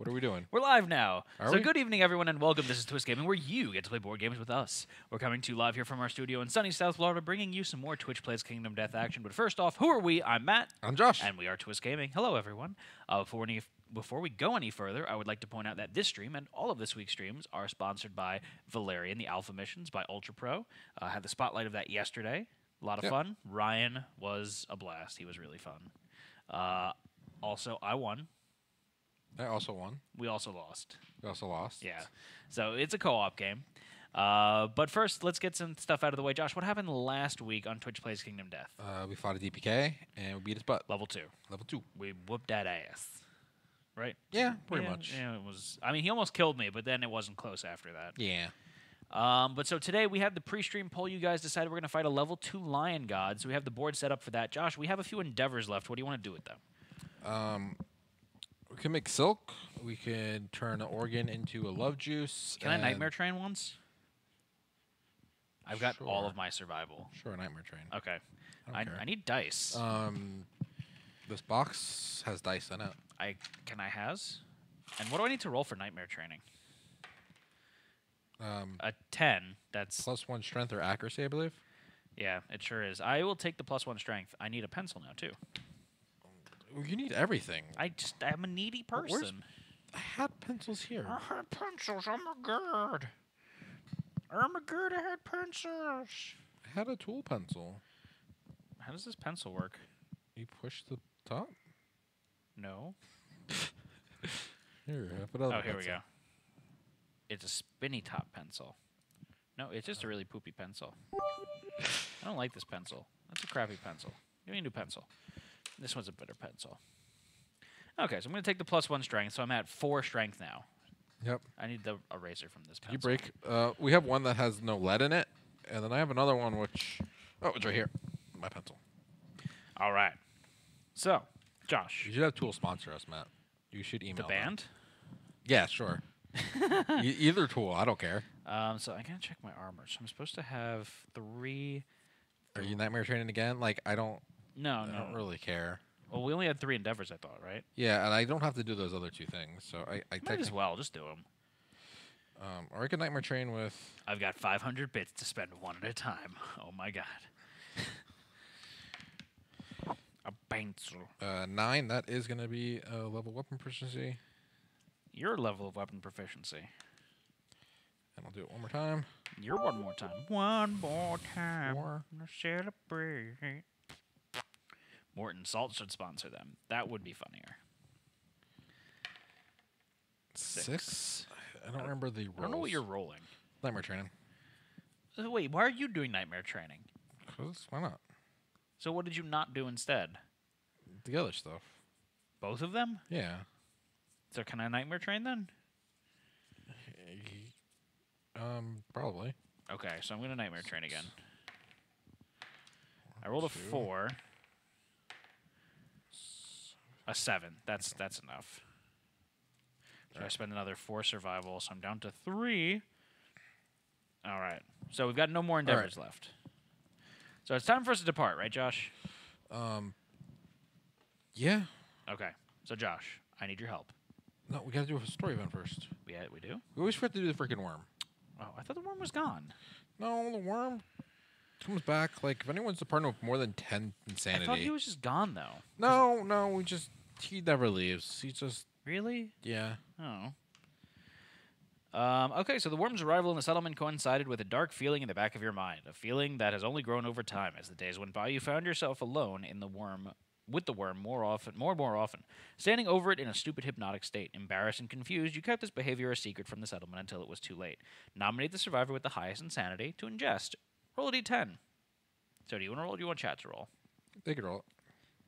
What are we doing? We're live now. Are so we? good evening, everyone, and welcome. This is Twist Gaming, where you get to play board games with us. We're coming to you live here from our studio in sunny South Florida, bringing you some more Twitch Plays Kingdom Death action. But first off, who are we? I'm Matt. I'm Josh. And we are Twist Gaming. Hello, everyone. Before we go any further, I would like to point out that this stream and all of this week's streams are sponsored by Valerian, the Alpha Missions by Ultra Pro. Had the spotlight of that yesterday. A lot of fun. Ryan was a blast. He was really fun. Also, I won. I also won. We also lost. We also lost. Yeah. So it's a co-op game. But first, let's get some stuff out of the way. Josh, what happened last week on Twitch Plays Kingdom Death? We fought a DPK, and we beat his butt. Level 2. Level 2. We whooped that ass. Right? Yeah, pretty much. Yeah, it was. I mean, he almost killed me, but then it wasn't close after that. Yeah. But so today we have the pre-stream poll. You guys decided we're going to fight a level 2 lion god, so we have the board set up for that. Josh, we have a few endeavors left. What do you want to do with them? We can make silk. We can turn an organ into a love juice. Can I nightmare train once? I've got all Sure. of my survival. Sure, a nightmare train. Okay. I don't care. I need dice. This box has dice in it. Can I has? And what do I need to roll for nightmare training? A 10. That's +1 strength or accuracy, I believe. yeah, it sure is. I will take the +1 strength. I need a pencil now too. You need everything. I'm a needy person. I had pencils here. I had pencils. I'm a good. I'm a good. I had pencils. I had a tool pencil. How does this pencil work? You push the top? No. Here, have another Oh, here we pencil. go. It's a spinny top pencil. No, it's just a really poopy pencil. I don't like this pencil. That's a crappy pencil. Give me a new pencil. This one's a better pencil. Okay, so I'm going to take the +1 strength, so I'm at 4 strength now. Yep. I need the eraser from this pencil. You break. We have one that has no lead in it, and then I have another one which, it's right here, my pencil. All right. So, Josh. You should have Tool sponsor us, Matt. You should email The them. band? Yeah, sure. Either Tool, I don't care. So I gotta check my armor. So I'm supposed to have 3. Are you nightmare training again? Like I don't No. really care. Well, we only had 3 endeavors, I thought, right? Yeah, and I don't have to do those other 2 things, so I Might as well just do them. or I can nightmare train with. I've got 500 bits to spend one at a time. Oh my god. A pencil. 9. That is gonna be a level weapon proficiency, Your level of weapon proficiency. and I'll do it one more time. You're one more time. One more time. 4. To celebrate. Morton Salt should sponsor them. That would be funnier. 6. I don't remember the rolls. I don't know what you're rolling. Nightmare training. Wait, why are you doing nightmare training? 'Cause why not? So what did you not do instead? The other stuff. Both of them? Yeah. So can I nightmare train then? Probably. Okay, so I'm going to nightmare train again. I rolled a 2. 4. A 7. That's enough. So I spend another 4 survival, so I'm down to 3. All right. So we've got no more endeavors left. So it's time for us to depart, right, Josh? Yeah. Okay. So Josh, I need your help. No, we gotta do a story event first. We do? We always forget to do the freaking worm. Oh, I thought the worm was gone. No, the worm comes back. Like, if anyone's departing with more than 10 insanity. I thought he was just gone, though. No, he never leaves. He just, Really? yeah. Oh. Okay, so the worm's arrival in the settlement coincided with a dark feeling in the back of your mind, a feeling that has only grown over time. As the days went by, you found yourself alone in the worm, with the worm more and more often, standing over it in a stupid hypnotic state. Embarrassed and confused, you kept this behavior a secret from the settlement until it was too late. Nominate the survivor with the highest insanity to ingest. Roll a d10. So do you want to roll or do you want chat to roll? They could roll it.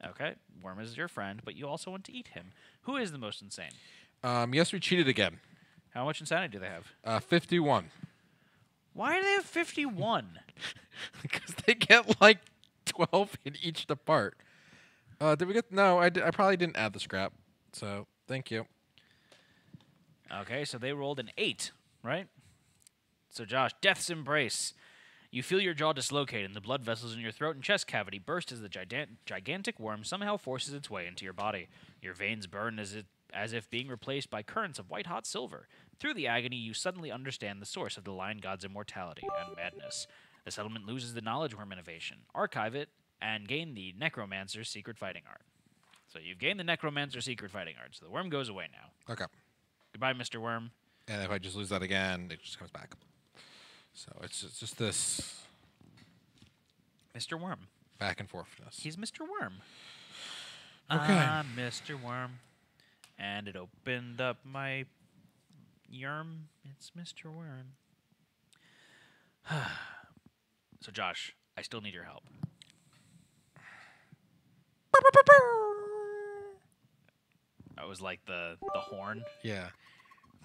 Okay, worm is your friend, but you also want to eat him. Who is the most insane? Yes, we cheated again. How much insanity do they have? 51. Why do they have 51? Because they get like 12 in each depart. Did we get? No, I probably didn't add the scrap. So thank you. Okay, so they rolled an 8, right? So Josh, Death's Embrace. You feel your jaw dislocate and the blood vessels in your throat and chest cavity burst as the gigantic worm somehow forces its way into your body. Your veins burn as it as if being replaced by currents of white-hot silver. Through the agony, you suddenly understand the source of the Lion God's immortality and madness. The settlement loses the knowledge worm innovation. Archive it, and gain the Necromancer's secret fighting art. So you've gained the Necromancer's secret fighting art, so the worm goes away now. Okay. Goodbye, Mr. Worm. And if I just lose that again, it just comes back. So it's just this Mr. Worm. back and forthness. He's Mr. Worm. Okay. I'm Mr. Worm. And it opened up my yerm. It's Mr. Worm. So, Josh, I still need your help. That was like the horn. Yeah.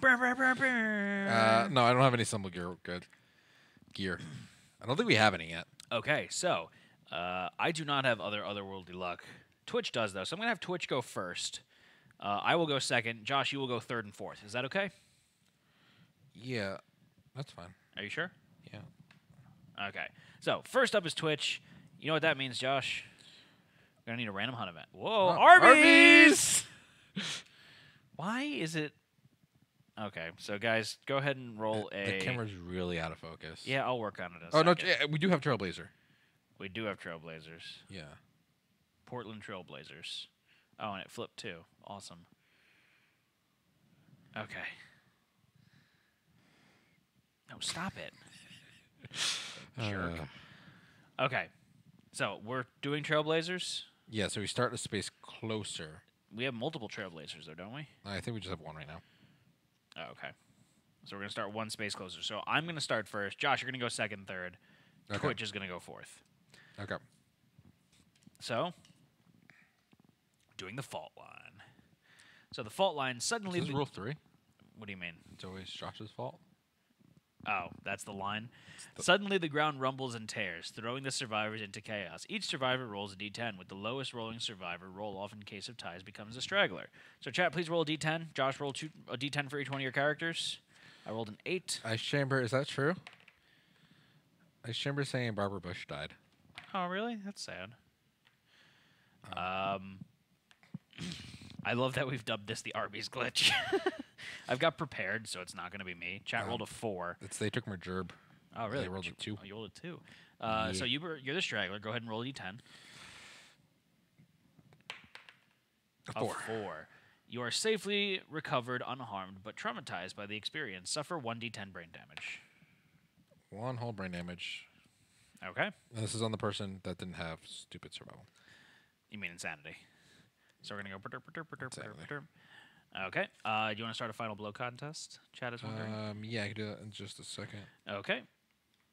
Brr, brr, brr, brr. No, I don't have any symbol gear. I don't think we have any yet. Okay, so I do not have otherworldly luck. Twitch does, though, so I'm going to have Twitch go first. I will go second. Josh, you will go third and fourth. Is that okay? Yeah, that's fine. Are you sure? Yeah. Okay. So, first up is Twitch. You know what that means, Josh? We're going to need a random hunt event. Whoa, Oh, Arby's! Why is it... Okay, so guys, go ahead and roll The camera's really out of focus. Yeah, I'll work on it in a Oh, no, second. yeah, we do have Trailblazer. We do have Trailblazers. Yeah. Portland Trailblazers. Oh, and it flipped too. Awesome. Okay. No, stop it. Jerk. Okay. So, we're doing Trailblazers. Yeah, so we start a space closer. We have multiple Trailblazers, though, don't we? I think we just have one right now. Oh, okay. So, we're going to start one space closer. So, I'm going to start first. Josh, you're going to go second, third. Okay. Twitch is going to go fourth. Okay. So, doing the fault line. So, the fault line suddenly... Is this rule 3? What do you mean? It's always Josh's fault? Oh, that's the line. Suddenly, the ground rumbles and tears, throwing the survivors into chaos. Each survivor rolls a d10, with the lowest rolling survivor roll off in case of ties becomes a straggler. So, chat, please roll a d10. Josh, roll a d10 for each one of your characters. I rolled an 8. Ice Chamber, is that true? Ice Chamber saying Barbara Bush died. Oh, really? That's sad. I love that we've dubbed this the Arby's glitch. I've got prepared, so it's not going to be me. Chat rolled a 4. They took my gerb. Oh, really? They rolled a 2. Oh, you rolled a 2. Yeah. So you're the straggler. Go ahead and roll a d10. A 4. 4. You are safely recovered, unharmed, but traumatized by the experience. Suffer 1d10 brain damage. 1 whole brain damage. Okay. And this is on the person that didn't have stupid survival. You mean insanity. So we're going to go... Insanity. Okay. Do you want to start a final blow contest? Chat is wondering. Yeah, I can do that in just a second. Okay.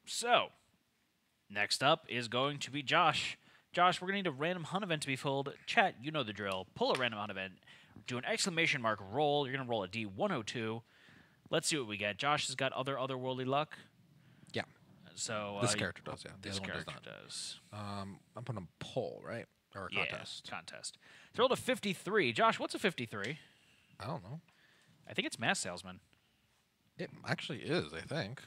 So, next up is going to be Josh. Josh, we're going to need a random hunt event to be filled. Chat, you know the drill. Pull a random hunt event. Do an exclamation mark roll. You're going to roll a D102. Let's see what we get. Josh has got otherworldly luck. Yeah. So This character does, yeah. The This other one does character not. does. I'm putting a poll, right? Or a contest. Yeah, contest. So rolled a 53. Josh, what's a 53? I don't know. I think it's Mass Salesman. It actually is, I think.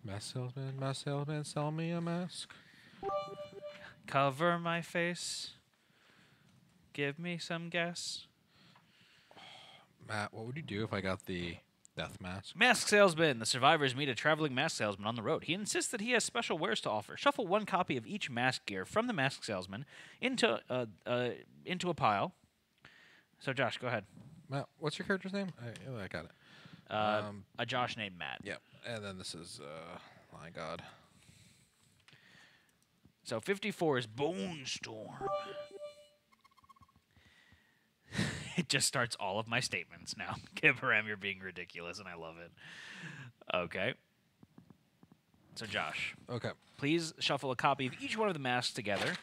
Mask salesman, sell me a mask. Cover my face. Give me some gas. Matt, what would you do if I got the death mask? Mask salesman. The survivors meet a traveling mask salesman on the road. He insists that he has special wares to offer. Shuffle 1 copy of each mask gear from the mask salesman into a pile. So, Josh, go ahead. Matt, what's your character's name? I got it. A Josh named Matt. Yep. And then this is, my God. So 54 is Bone Storm. It just starts all of my statements now. Kibaram, you're being ridiculous, and I love it. Okay. So, Josh. Okay. Please shuffle a copy of each one of the masks together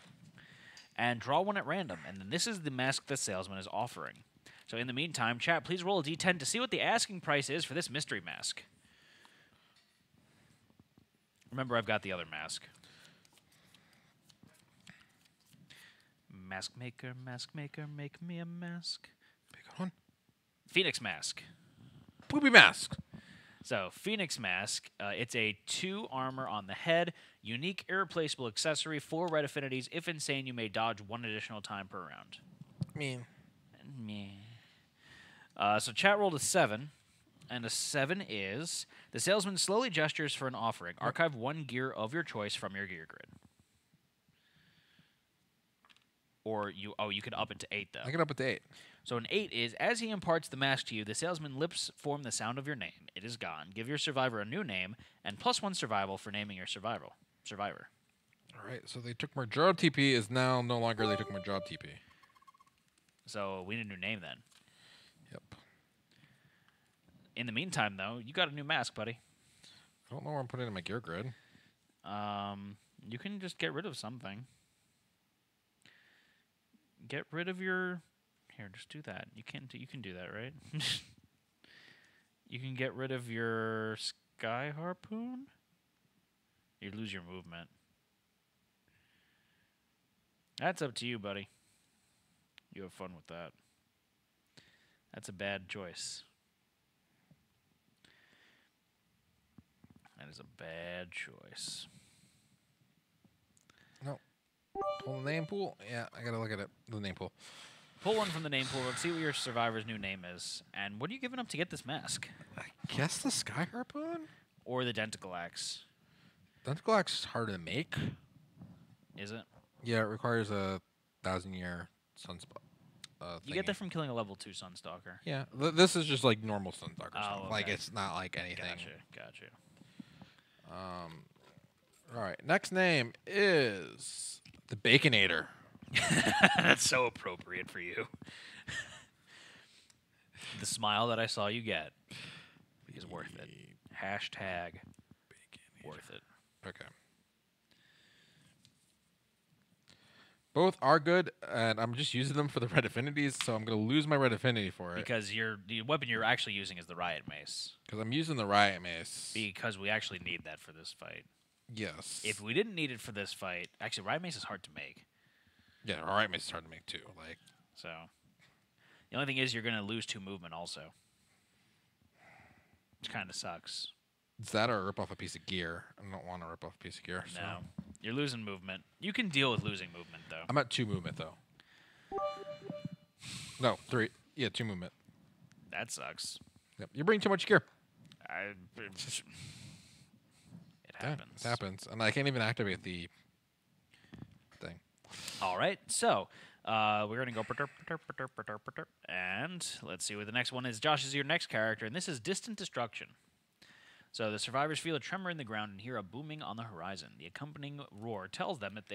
and draw one at random. And then this is the mask the salesman is offering. So, in the meantime, chat, please roll a d10 to see what the asking price is for this mystery mask. Remember, I've got the other mask. Mask maker, make me a mask. Pick one. Phoenix mask. Booby mask. So, Phoenix mask, it's a 2 armor on the head, unique, irreplaceable accessory, 4 red affinities. If insane, you may dodge 1 additional time per round. mean, Meh. So chat rolled a 7, and a 7 is the salesman slowly gestures for an offering. Archive 1 gear of your choice from your gear grid. Or you can up it to 8 though. I get up at the 8. So an 8 is, as he imparts the mask to you, the salesman's lips form the sound of your name. It is gone. Give your survivor a new name, and +1 survival for naming your survivor. All right, so they took my job TP is now no longer they took my job TP. So we need a new name then. Yep. In the meantime, though, you got a new mask, buddy. I don't know where I'm putting it in my gear grid. You can just get rid of something. Get rid of your... Here, just do that. You can do that, right? You can get rid of your Sky Harpoon? You lose your movement. That's up to you, buddy. You have fun with that. That's a bad choice. That is a bad choice. No. Pull the name pool? Yeah, I gotta look at it. The name pool. Pull one from the name pool and see what your survivor's new name is. And what are you giving up to get this mask? I guess the Sky Harpoon? Or the Denticle Axe. Denticle Axe is hard to make. Is it? Yeah, it requires a 1,000-year sunspot. You get that from killing a level 2 Sunstalker. Yeah, this is just like normal Sunstalker stuff. Okay. Like, it's not like anything. Gotcha. All right, next name is the Baconator. That's so appropriate for you. The smile that I saw you get is worth it. Hashtag worth it. Okay. Both are good, and I'm just using them for the red affinities, so I'm going to lose my red affinity for it. Because the weapon you're actually using is the Riot Mace. Because I'm using the Riot Mace. Because we actually need that for this fight. Yes. If we didn't need it for this fight, actually, Riot Mace is hard to make. Yeah, Riot Mace is hard to make too. Like, so the only thing is you're going to lose 2 movement also, which kind of sucks. It's that or rip off a piece of gear. I don't want to rip off a piece of gear. So. No, you're losing movement. You can deal with losing movement though. I'm at 2 movement though. No, 3. Yeah, 2 movement. That sucks. Yep. You're bringing too much gear. It happens. It happens, and I can't even activate the thing. All right, so we're gonna go and let's see what the next one is. Josh is your next character, and this is Distant Destruction. So the survivors feel a tremor in the ground and hear a booming on the horizon. The accompanying roar tells them that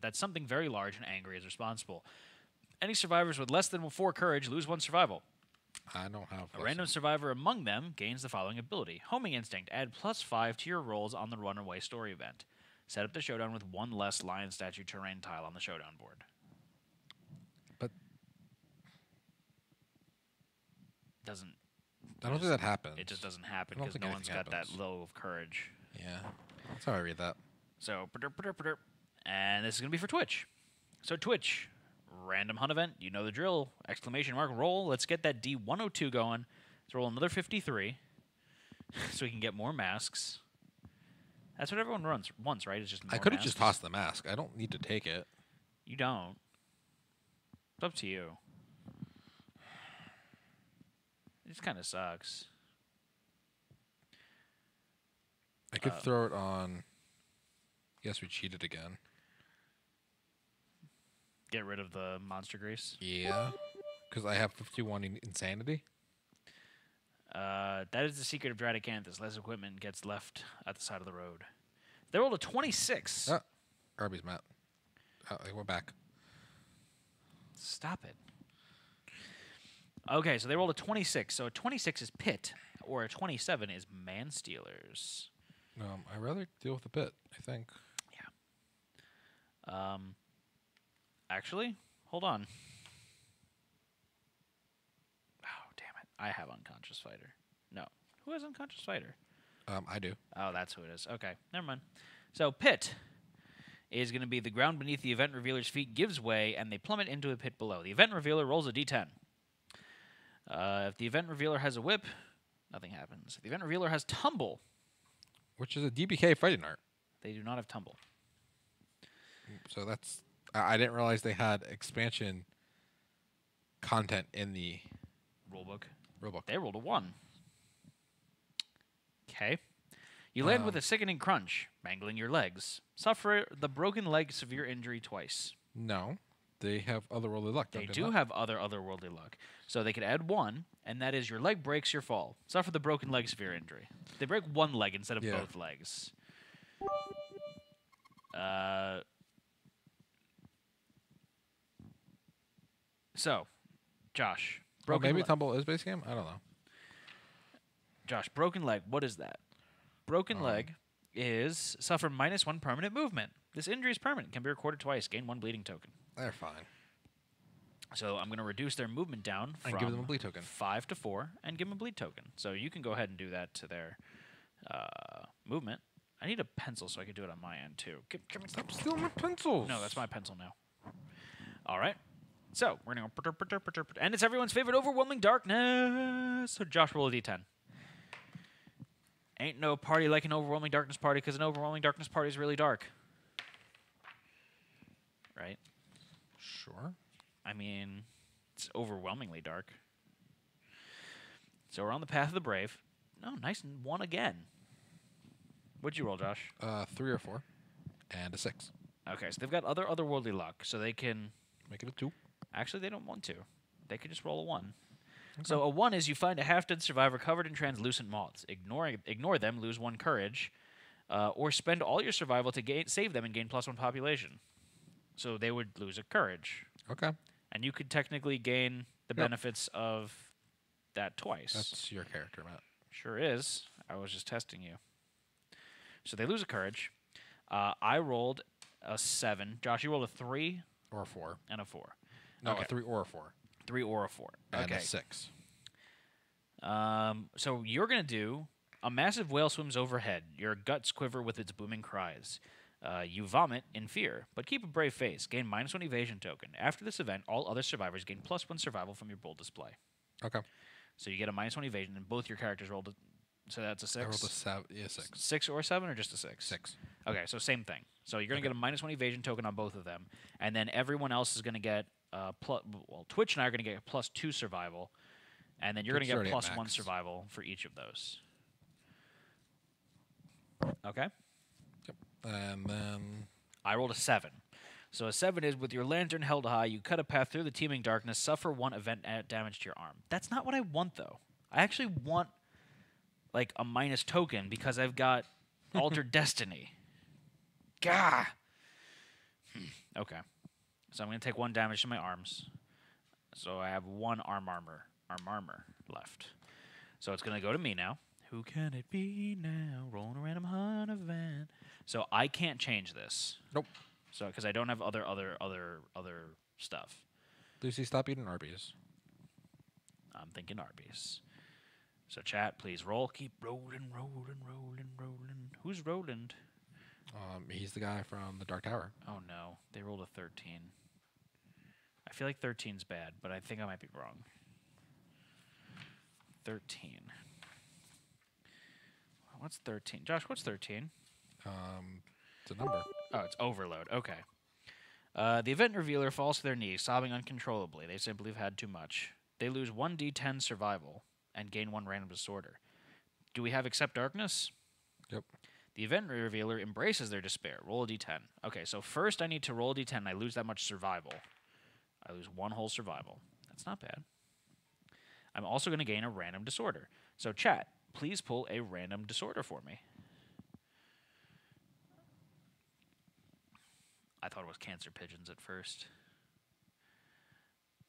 that something very large and angry is responsible. Any survivors with less than 4 courage lose 1 survival. I don't have. A random survivor among them gains the following ability: Homing Instinct. Add +5 to your rolls on the Runaway story event. Set up the showdown with 1 less lion statue terrain tile on the showdown board. But doesn't. I don't think that happens. It just doesn't happen I don't because think no one's anything got happens. that low of courage. Yeah, that's how I read that. So, and this is going to be for Twitch. So, Twitch, random hunt event. You know the drill. Exclamation mark roll. Let's get that D102 going. Let's roll another 53 so we can get more masks. That's what everyone wants, right? It's just more I could have masks. just tossed the mask. I don't need to take it. You don't. It's up to you. It just kind of sucks. I could throw it on. Yes, we cheated again. Get rid of the monster grease. Yeah, because I have 51 in insanity. That is the secret of Dradacanthus. Less equipment gets left at the side of the road. They rolled a 26. Arby's Matt. They went back. Stop it. Okay, so they rolled a 26. So a 26 is Pit, or a 27 is Manstealers. I'd rather deal with the pit, I think. Yeah. Actually, hold on. Oh, damn it. I have Unconscious Fighter. No. Who has Unconscious Fighter? I do. Oh, that's who it is. Okay, never mind. So Pit is going to be the ground beneath the event revealer's feet gives way, and they plummet into a pit below. The event revealer rolls a d10. If the event revealer has a whip, nothing happens. If the event revealer has tumble, Which is a DBK fighting art. they do not have tumble. So that's. I didn't realize they had expansion content in the Rulebook. rulebook. They rolled a 1. Okay. You land with a sickening crunch, mangling your legs. Suffer the broken leg severe injury twice. No, they have otherworldly luck. They don't do not? have otherworldly luck. So they could add 1, and that is your leg breaks your fall. Suffer the broken leg severe injury. They break one leg instead of Yeah. both legs. So, Josh. Maybe leg. Tumble is base game? I don't know. Josh, broken leg, what is that? Broken leg is suffer -1 permanent movement. This injury is permanent, can be recorded twice, gain 1 bleeding token. They're fine. So I'm going to reduce their movement down from And give them a bleed token. 5 to 4 and give them a bleed token. So you can go ahead and do that to their movement. I need a pencil so I can do it on my end too. Stop stealing my pencils. No, that's my pencil now. All right. So we're going to go. And it's everyone's favorite overwhelming darkness. So Josh, roll a d10. Ain't no party like an overwhelming darkness party because an overwhelming darkness party is really dark. Right? Sure. I mean, it's overwhelmingly dark. So we're on the path of the brave. Oh, nice and 1 again. What'd you roll, Josh? 3 or 4, and a 6. Okay, so they've got otherworldly luck, so they can... Make it a 2. Actually, they don't want to. They could just roll a 1. Okay. So a 1 is you find a half-dead survivor covered in translucent moths. Ignore them, lose 1 courage, or spend all your survival to save them and gain +1 population. So they would lose a courage. Okay. And you could technically gain the benefits of that twice. That's your character, Matt. Sure is. I was just testing you. So they lose a courage. I rolled a 7. Josh, you rolled a 3? Or a 4. And a 4. No, Okay. a 3 or a 4. 3 or a 4. And Okay. a 6. So you're going to do a massive whale swims overhead. Your guts quiver with its booming cries. You vomit in fear, but keep a brave face. Gain -1 evasion token. After this event, all other survivors gain +1 survival from your bold display. Okay. So you get a -1 evasion, and both your characters rolled a... So that's a 6? I rolled a 7. Yeah, 6. 6 or 7, or just a 6? 6. Okay, so same thing. So you're going to get a -1 evasion token on both of them, and then everyone else is going to get Twitch and I are going to get +2 survival, and then you're going to get +1 survival for each of those. Okay. Yep. And then I rolled a 7. So a 7 is with your lantern held high, you cut a path through the teeming darkness, suffer 1 event damage to your arm. That's not what I want, though. I actually want like a minus token because I've got Altered Destiny. Gah! Okay. So I'm going to take 1 damage to my arms. So I have 1 arm armor left. So it's going to go to me now. Who can it be now? Rolling a random hunt event. So I can't change this. nope. So because I don't have other stuff. Lucy, stop eating Arby's. I'm thinking Arby's. So chat, please roll. Keep rolling. Who's Roland? He's the guy from the Dark Tower. Oh no, they rolled a 13. I feel like 13's bad, but I think I might be wrong. 13. What's 13? Josh, what's 13? It's a number. Oh, it's overload. Okay. The event revealer falls to their knees, sobbing uncontrollably. They simply have had too much. They lose 1d10 survival and gain 1 random disorder. Do we have accept darkness? Yep. The event revealer embraces their despair. Roll a d10. Okay, so first I need to roll a d10. I lose that much survival. I lose 1 whole survival. That's not bad. I'm also going to gain a random disorder. So chat, please pull a random disorder for me. I thought it was cancer pigeons at first.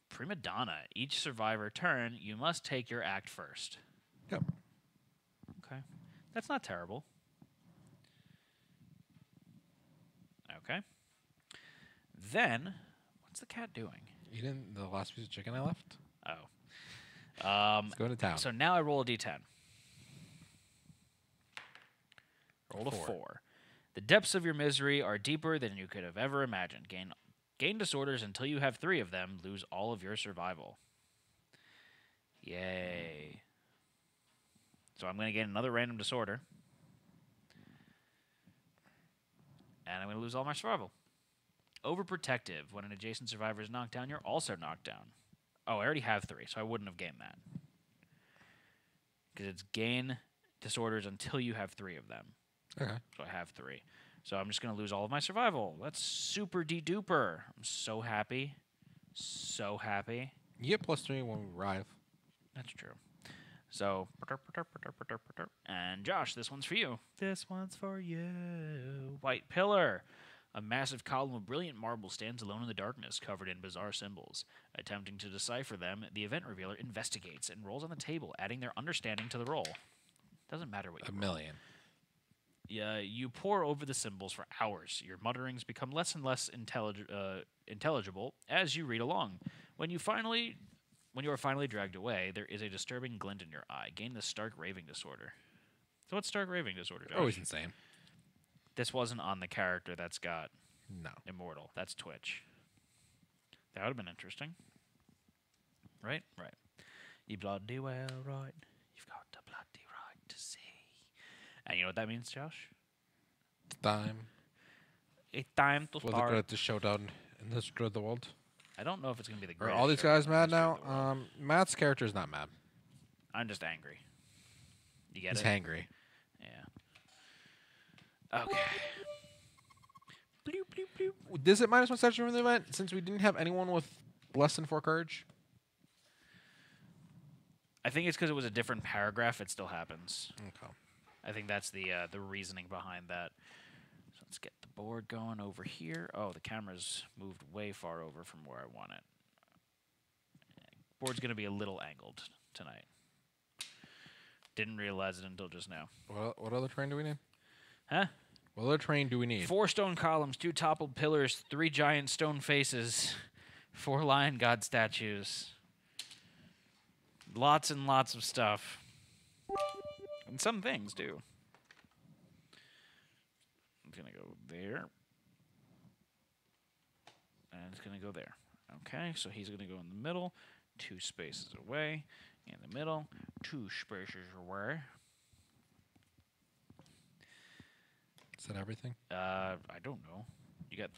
Prima donna. Each survivor turn, you must take your act first. Yep. Okay. That's not terrible. Okay. Then, what's the cat doing? Eating the last piece of chicken I left? Oh. Let's go to town. So now I roll a d10. Rolled a 4. 4. The depths of your misery are deeper than you could have ever imagined. Gain disorders until you have 3 of them. Lose all of your survival. Yay. So I'm going to gain another random disorder. And I'm going to lose all my survival. Overprotective. When an adjacent survivor is knocked down, you're also knocked down. Oh, I already have 3, so I wouldn't have gained that. Because it's gain disorders until you have 3 of them. Okay. So I have 3. So I'm just going to lose all of my survival. That's super de-duper. I'm so happy. So happy. You get +3 when we arrive. That's true. So, and Josh, this one's for you. This one's for you. White Pillar. A massive column of brilliant marble stands alone in the darkness, covered in bizarre symbols. Attempting to decipher them, the event revealer investigates and rolls on the table, adding their understanding to the roll. Doesn't matter what you roll. 1,000,000. Yeah, you pore over the symbols for hours. Your mutterings become less and less intelligible as you read along. When you are finally dragged away, there is a disturbing glint in your eye. Gain the stark raving disorder. So what's stark raving disorder, Josh? Always insane. This wasn't on the character that's got No. immortal. That's Twitch. That would have been interesting. Right? Right. You bloody well right. You've got the bloody right to see. And you know what that means, Josh? It's time It's time to for the start. greatest showdown in the history of the world. I don't know if it's going to be the Are greatest. all these showdown guys in mad the history of the now? world. Matt's character is not mad. I'm just angry. You get He's it? hangry. Yeah. Okay. Bloop, bloop, bloop. Does it -1 stature from the event since we didn't have anyone with less than 4 courage? I think it's because it was a different paragraph. It still happens. Okay. I think that's the reasoning behind that. So let's get the board going over here. Oh, the camera's moved way far over from where I want it. Board's going to be a little angled tonight. Didn't realize it until just now. What other terrain do we need? Huh? What other terrain do we need? 4 stone columns, 2 toppled pillars, 3 giant stone faces, 4 lion god statues. Lots and lots of stuff. And some things, too. It's going to go there. And it's going to go there. Okay, so he's going to go in the middle, 2 spaces away. In the middle, 2 spaces away. Is that everything? I don't know. You got...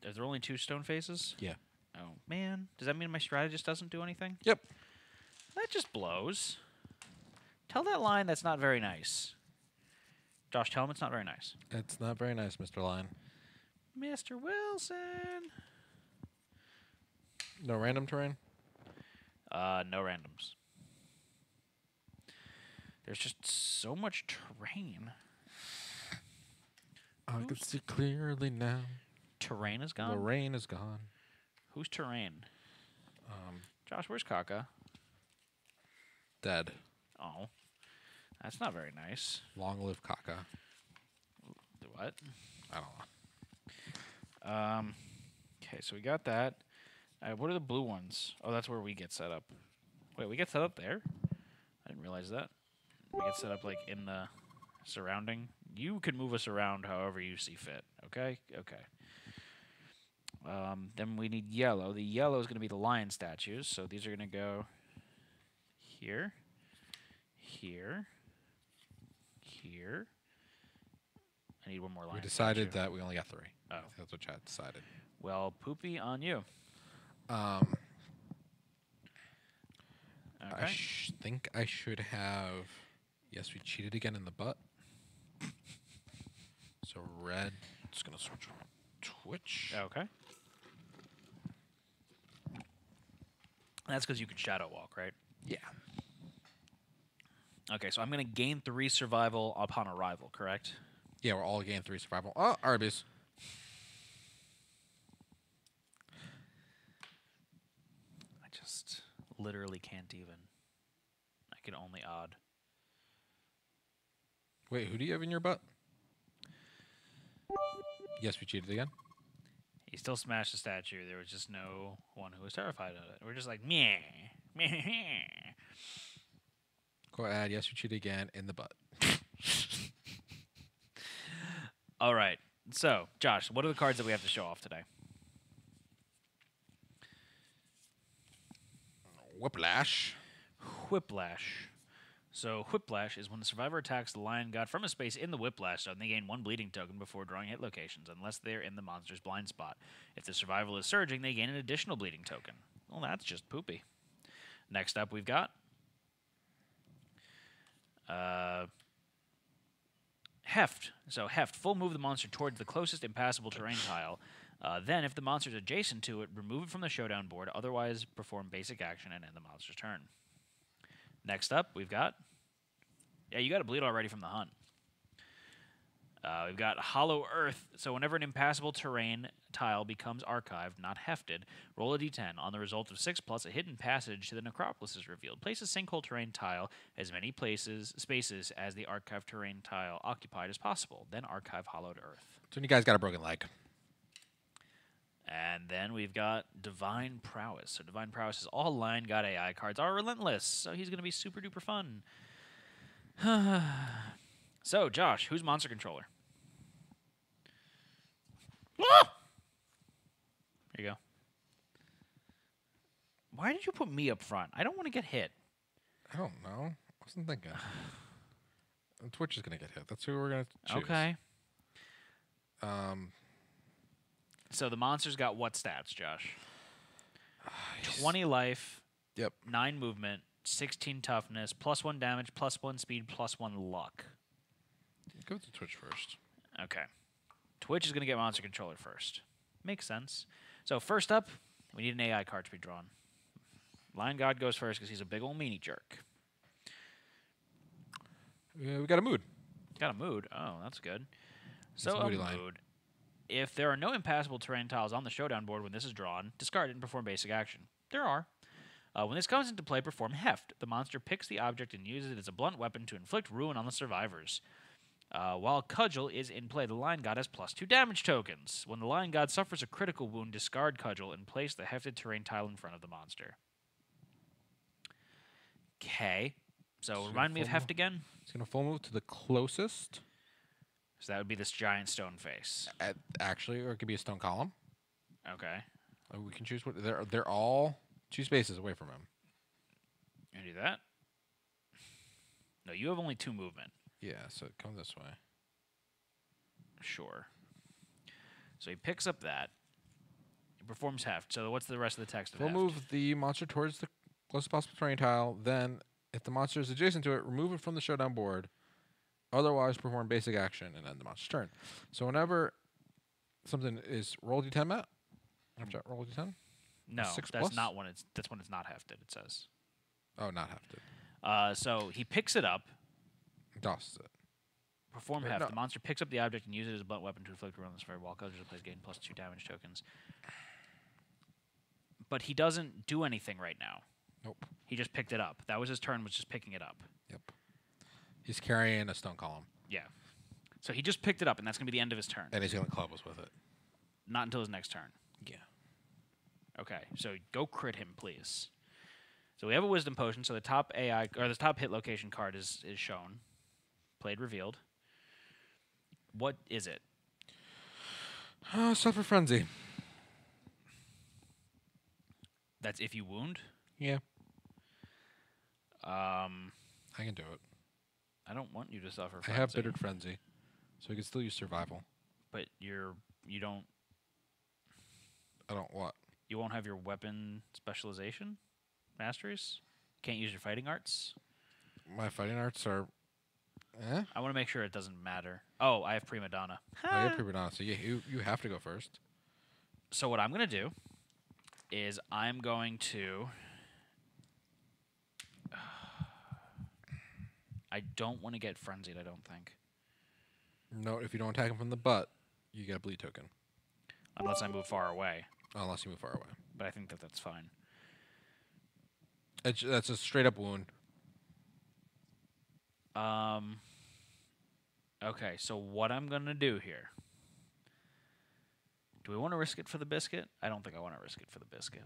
Are there only 2 stone faces? Yeah. Oh, man. Does that mean my strategist doesn't do anything? Yep. That just blows. Tell that line that's not very nice. Josh, tell him it's not very nice. It's not very nice, Mr. Lion. Mr. Wilson. No random terrain? No randoms. There's just so much terrain. I can see clearly now. Terrain is gone? The rain is gone. Who's terrain? Josh, where's Kaka? Dead. Oh. That's not very nice. Long live Kaka. What? I don't know. Okay, so we got that. What are the blue ones? Oh, that's where we get set up. Wait, we get set up there? I didn't realize that. We get set up, like, in the surrounding. You can move us around however you see fit, okay? Okay. Then we need yellow. The yellow is going to be the lion statues, so these are going to go here, here, here. I need one more lion We decided statue. that we only got 3. Oh. That's what Chad decided. Well, poopy on you. I Okay. think I should have... Yes, we cheated again in the butt. So red, it's going to switch on Twitch. Okay. That's because you can shadow walk, right? Yeah. Okay, so I'm going to gain 3 survival upon arrival, correct? Yeah, we're all gain 3 survival. Oh, Arby's. I just literally can't even. I can only odd. Wait, who do you have in your butt? Yes, we cheated again. He still smashed the statue. There was just no one who was terrified of it. We're just like, meh, meh. Go ahead. Yes, we cheated again in the butt. All right. So, Josh, what are the cards that we have to show off today? Whiplash. Whiplash. So, Whiplash is when the survivor attacks the lion god from a space in the Whiplash zone. They gain 1 bleeding token before drawing hit locations, unless they're in the monster's blind spot. If the survival is surging, they gain an additional bleeding token. Well, that's just poopy. Next up, we've got Heft. So Heft, full move the monster towards the closest impassable terrain tile. Then, if the monster is adjacent to it, remove it from the showdown board. Otherwise, perform basic action and end the monster's turn. Next up, we've got... Yeah, you got to bleed already from the hunt. We've got Hollow Earth. So whenever an impassable terrain tile becomes archived, not hefted, roll a d10. On the result of 6 plus, a hidden passage to the necropolis is revealed. Place a sinkhole terrain tile as many spaces as the archived terrain tile occupied as possible. Then archive Hollowed Earth. So you guys got a broken leg. And then we've got Divine Prowess. So Divine Prowess is all Lion God AI cards are relentless. So he's going to be super duper fun. So, Josh, who's monster controller? There you go. Why did you put me up front? I don't want to get hit. I don't know. I wasn't thinking. Twitch is going to get hit. That's who we're going to choose. Okay. So the monster's got what stats, Josh? 20 life. Yep. 9 movement. 16 toughness. +1 damage. +1 speed. +1 luck. Go to Twitch first. Okay. Twitch is going to get monster controller first. Makes sense. So first up, we need an AI card to be drawn. Lion God goes first because he's a big old meanie jerk. Yeah, we got a mood. Got a mood. Oh, that's good. It's a So a moody line. mood. If there are no impassable terrain tiles on the showdown board when this is drawn, discard it and perform basic action. There are. When this comes into play, perform Heft. The monster picks the object and uses it as a blunt weapon to inflict ruin on the survivors. While Cudgel is in play, the Lion God has +2 damage tokens. When the Lion God suffers a critical wound, discard Cudgel and place the hefted terrain tile in front of the monster. Okay. So remind me of Heft again. It's going to full move to the closest. So that would be this giant stone face. Actually, or it could be a stone column. Okay. We can choose what. They're all 2 spaces away from him. You do that? No, you have only 2 movement. Yeah, so come this way. Sure. So he picks up that. He performs Heft. So what's the rest of the text of We'll Heft? move the monster towards the closest possible terrain tile. Then, if the monster is adjacent to it, remove it from the showdown board. Otherwise, perform basic action and end the monster's turn. So whenever something is roll d10, Matt. After roll d10. No, 6 that's plus? not when it's. That's when it's not hefted. It says. Oh, not hefted. So he picks it up. Tosses it. Perform Wait, Heft. no. The monster picks up the object and uses it as a blunt weapon to inflict ruin on the survivor while Cudgel plays gain +2 damage tokens. But he doesn't do anything right now. Nope. He just picked it up. That was his turn. Was just picking it up. Yep. He's carrying a stone column. Yeah. So he just picked it up, and that's gonna be the end of his turn. And he's going to club us with it. Not until his next turn. Yeah. Okay. So go crit him, please. So we have a wisdom potion. So the top AI or the top hit location card is shown. Played revealed. What is it? Suffer Frenzy. That's if you wound. Yeah. I I can do it. don't want you to suffer. I have frenzy, Bittered Frenzy. So we can still use Survival. but you don't. I don't what? You won't have your weapon specialization masteries. Can't use your fighting arts. My fighting arts are... Eh? I want to make sure it doesn't matter. Oh, I have prima donna. I have Prima Donna, so you have to go first. So what I'm going to do is I'm going to... I don't want to get frenzied, I don't think. No, if you don't attack him from the butt, you get a bleed token. Unless I move far away. Unless you move far away. But I think that that's fine. That's a straight up wound. Okay, so what I'm going to do here... Do we want to risk it for the biscuit? I don't think I want to risk it for the biscuit.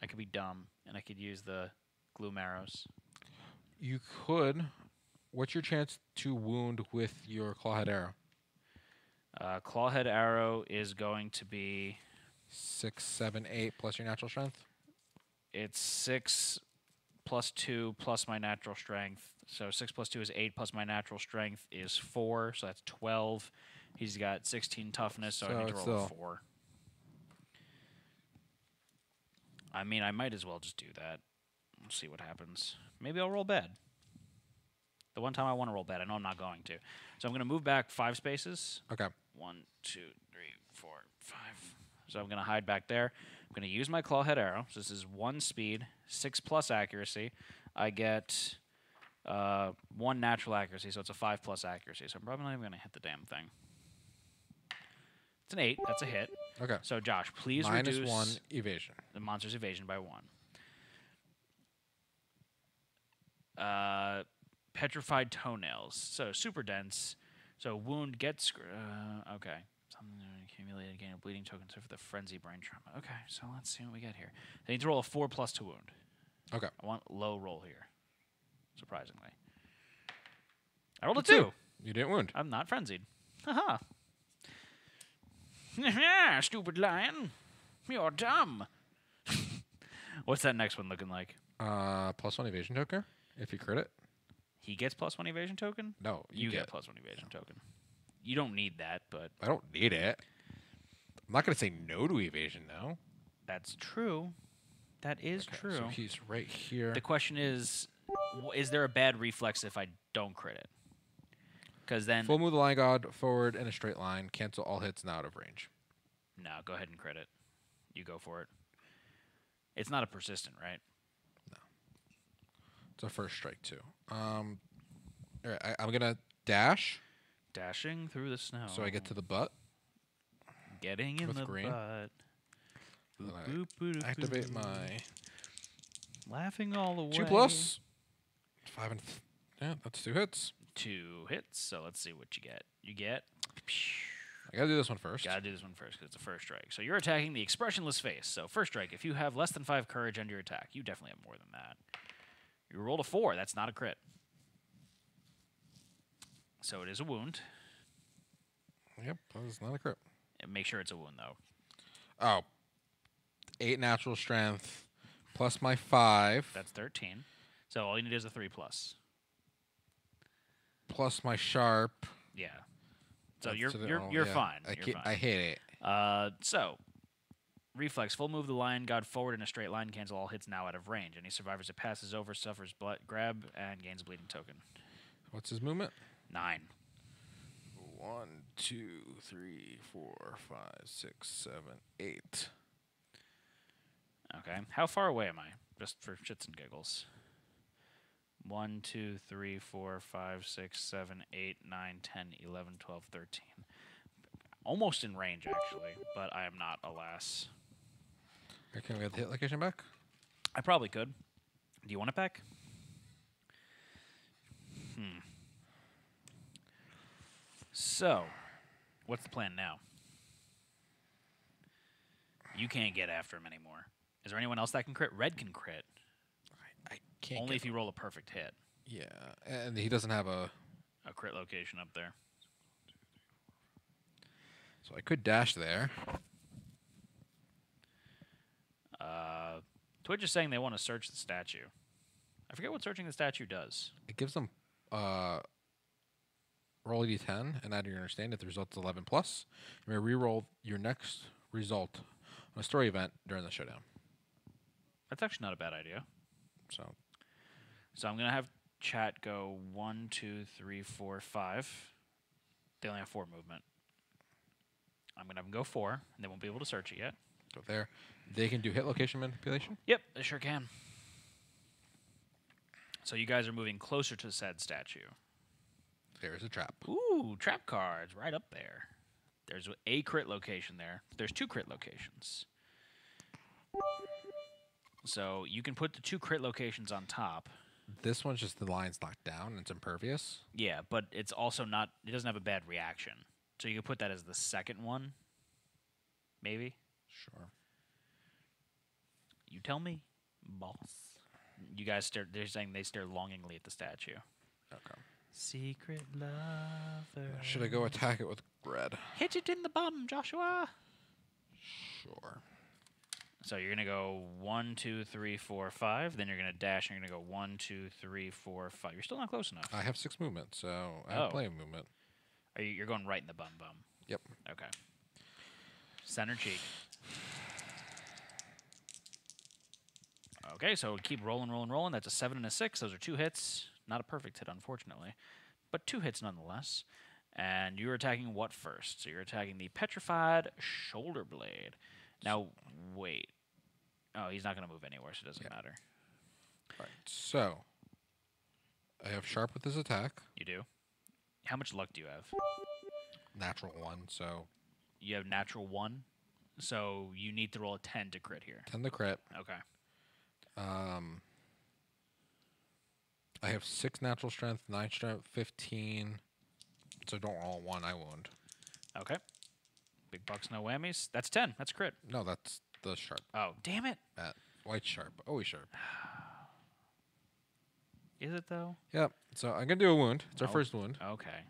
I could be dumb, and I could use the glue marrows. You could. What's your chance to wound with your clawhead arrow? Clawhead arrow is going to be... 6, 7, 8 plus your natural strength. It's 6 plus 2 plus my natural strength. So 6 plus 2 is 8 plus my natural strength is 4. So that's 12. He's got 16 toughness, so I need to it's roll a still- 4. I mean, I might as well just do that. Let's see what happens. Maybe I'll roll bad. The one time I want to roll bad. I know I'm not going to. So I'm going to move back 5 spaces. Okay. 1, 2, 3, 4, 5. So I'm going to hide back there. I'm going to use my clawhead arrow. So this is 1 speed, 6+ accuracy. I get 1 natural accuracy, so it's a 5+ accuracy. So I'm probably not even going to hit the damn thing. It's an 8. That's a hit. Okay. So Josh, please Minus reduce 1 evasion. the monster's evasion by 1. Petrified toenails. So super dense. So wound gets okay. Something accumulated, gain a bleeding token for the frenzy brain trauma. Okay, so let's see what we get here. I need to roll a 4+ to wound. Okay. I want low roll here. Surprisingly. I rolled a 2. You didn't wound. I'm not frenzied. Haha. Stupid lion. You're dumb. What's that next one looking like? +1 evasion token if you crit it. He gets +1 evasion token? No, You get +1 evasion token. You don't need that, but I don't need it. I'm not going to say no to evasion, though. that's true. That is true. So he's right here. The question is there a bad reflex if I don't crit it? Because then... Full move the Lion God forward in a straight line. Cancel all hits now out of range. No, go ahead and crit it. You go for it. It's not a persistent, right? No. It's a first strike, too. All right, I'm going to dash. Dashing through the snow. So I get to the butt. Getting in with the green. butt. And Boop, then boop, boop, I activate boop. my Laughing all the way. 2+. 5 and... yeah, that's 2 hits. 2 hits. So let's see what you get. You get... I got to do this one first. Gotta do this one first because it's a first strike. So you're attacking the expressionless face. So first strike, if you have less than 5 courage under your attack, you definitely have more than that. You rolled a 4. That's not a crit. So it is a wound. Yep, that is not a crit. And make sure it's a wound, though. Oh. 8 natural strength plus my 5. That's 13. So all you need is a 3+. Plus my sharp. Yeah. So That's you're to the- you're yeah. fine. I You're can't, fine. I hit it. So reflex, full move the lion god forward in a straight line, cancel all hits now out of range. Any survivors it passes over suffers grab and gains a bleeding token. What's his movement? 9. 1, 2, 3, 4, 5, 6, 7, 8. Okay. How far away am I? Just for shits and giggles. 1, 2, 3, 4, 5, 6, 7, 8, 9, 10, 11, 12, 13. Almost in range, actually, but I am not, alas. Can we get the hit location back? I probably could. Do you want it back? So, what's the plan now? You can't get after him anymore. Is there anyone else that can crit? Red can crit. I can't. Only if you roll a perfect hit. Yeah, and he doesn't have a crit location up there. So I could dash there. Twitch is saying they want to search the statue. I forget what searching the statue does. It gives them roll a d10 and add your understand if the result's 11+. You may reroll your next result on a story event during the showdown. That's actually not a bad idea. So I'm going to have chat go 1, 2, 3, 4, 5. They only have 4 movement. I'm going to have them go 4, and they won't be able to search it yet. go there. They can do hit location manipulation. Yep, they sure can. So you guys are moving closer to the said statue. There's a trap. Ooh, trap cards right up there. There's a crit location there. There's 2 crit locations. So you can put the 2 crit locations on top. This one's just the line's knocked down and it's impervious. Yeah, but it's also not... It doesn't have a bad reaction. So you can put that as the second one. Maybe? Sure. You tell me, boss. You guys stare... They're saying they stare longingly at the statue. Okay. Secret lover. Should I go attack it with red? Hit it in the bum, Joshua! Sure. So you're going to go 1, 2, 3, 4, 5. Then you're going to dash, and you're going to go 1, 2, 3, 4, 5. You're still not close enough. I have 6 movement, so I have plenty of movement. You're going right in the bum. Yep. Okay. Center cheek. Okay, so keep rolling, rolling, rolling. That's a 7 and a 6. Those are 2 hits. Not a perfect hit, unfortunately, but 2 hits nonetheless. And you're attacking what first? So you're attacking the Petrified Shoulder Blade. Now, wait. Oh, he's not going to move anywhere, so it doesn't matter. Right. So, I have sharp with his attack. You do? How much luck do you have? Natural 1, so... You have natural 1, so you need to roll a 10 to crit here. 10 to crit. Okay. I have 6 natural strength, 9 strength, 15. So don't roll 1, I wound. Okay. Big bucks, no whammies. That's 10. That's crit. No, that's the sharp. Oh, damn it. That white sharp. Always sharp. Is it, though? Yep. So I'm going to do a wound. It's our first wound. Okay.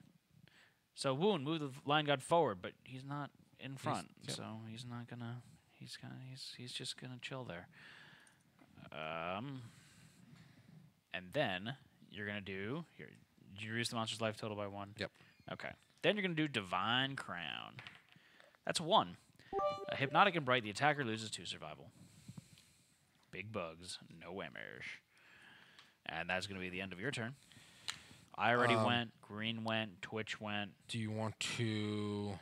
So wound, move the lion god forward, but he's not in front, yep. so he's not gonna. He's just gonna chill there. And then you're gonna do here. Did you reduce the monster's life total by 1? Yep. Okay. Then you're gonna do Divine Crown. That's 1. Hypnotic and Bright. The attacker loses 2 survival. Big bugs, no whammers. And that's gonna be the end of your turn. I already went. Green went. Twitch went. Do you want to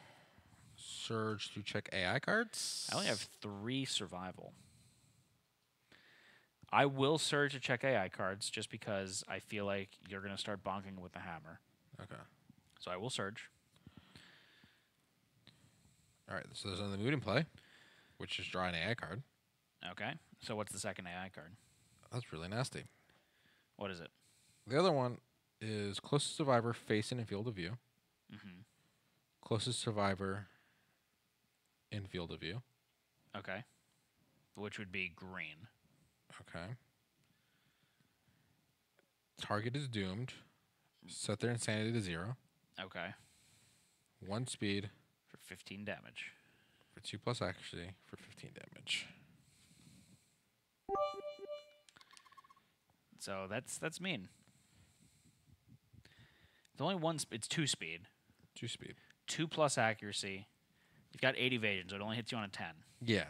surge to check AI cards? I only have 3 survival. I will surge to check AI cards just because I feel like you're going to start bonking with the hammer. Okay. So I will surge. All right. So there's another mood in play, which is draw an AI card. Okay. So what's the second AI card? That's really nasty. What is it? The other one is closest survivor facing in field of view. Mm-hmm. Closest survivor in field of view. Okay. Which would be green. Okay. Target is doomed. Set their insanity to 0. Okay. 1 speed. For 15 damage. For 2 plus actually for 15 damage. So that's mean. It's only 1. It's 2 speed. 2 speed. 2 plus accuracy. You've got 8 evasion, so it only hits you on a 10. Yeah.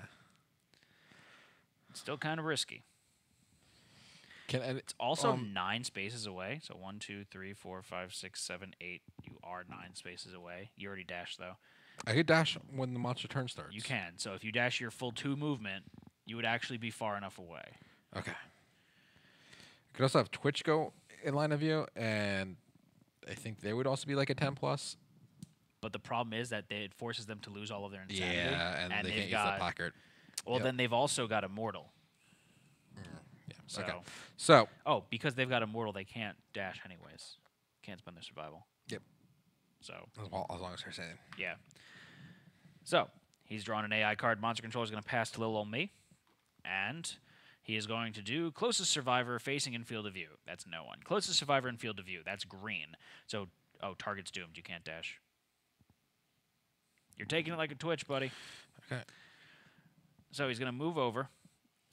It's still kind of risky. And it's also 9 spaces away. So 1, 2, 3, 4, 5, 6, 7, 8. You are 9 spaces away. You already dashed, though. I could dash when the monster turn starts. You can. So if you dash your full 2 movement, you would actually be far enough away. Okay. You could also have Twitch go in line of view, and I think they would also be like a 10 plus. But the problem is that it forces them to lose all of their insanity. Yeah, and they can't use that placard. Well, then they've also got Immortal. Yeah. So, okay. So. Oh, because they've got Immortal, they can't dash anyways. Can't spend their survival. Yep. So. As long as they're saying. Yeah. So he's drawn an AI card. Monster Controller is going to pass to little old me, and he is going to do closest survivor facing in field of view. That's no one. Closest survivor in field of view. That's green. So, target's doomed. You can't dash. You're taking it like a Twitch, buddy. Okay. So he's going to move over.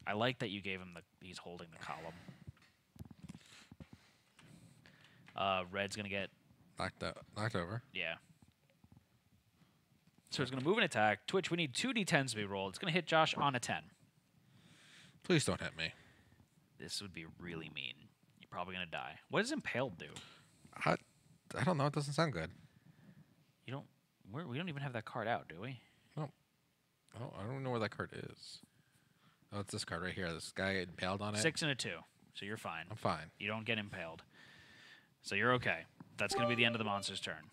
I like that you gave him he's holding the column. Red's going to get knocked over. Yeah. So he's going to move and attack. Twitch, we need 2 d10s to be rolled. It's going to hit Josh on a 10. Please don't hit me. This would be really mean. You're probably going to die. What does Impaled do? I don't know. It doesn't sound good. You don't... We don't even have that card out, do we? No. Oh, I don't know where that card is. Oh, it's this card right here. This guy impaled on it. 6 and a 2. So you're fine. I'm fine. You don't get impaled. So you're okay. That's going to be the end of the monster's turn.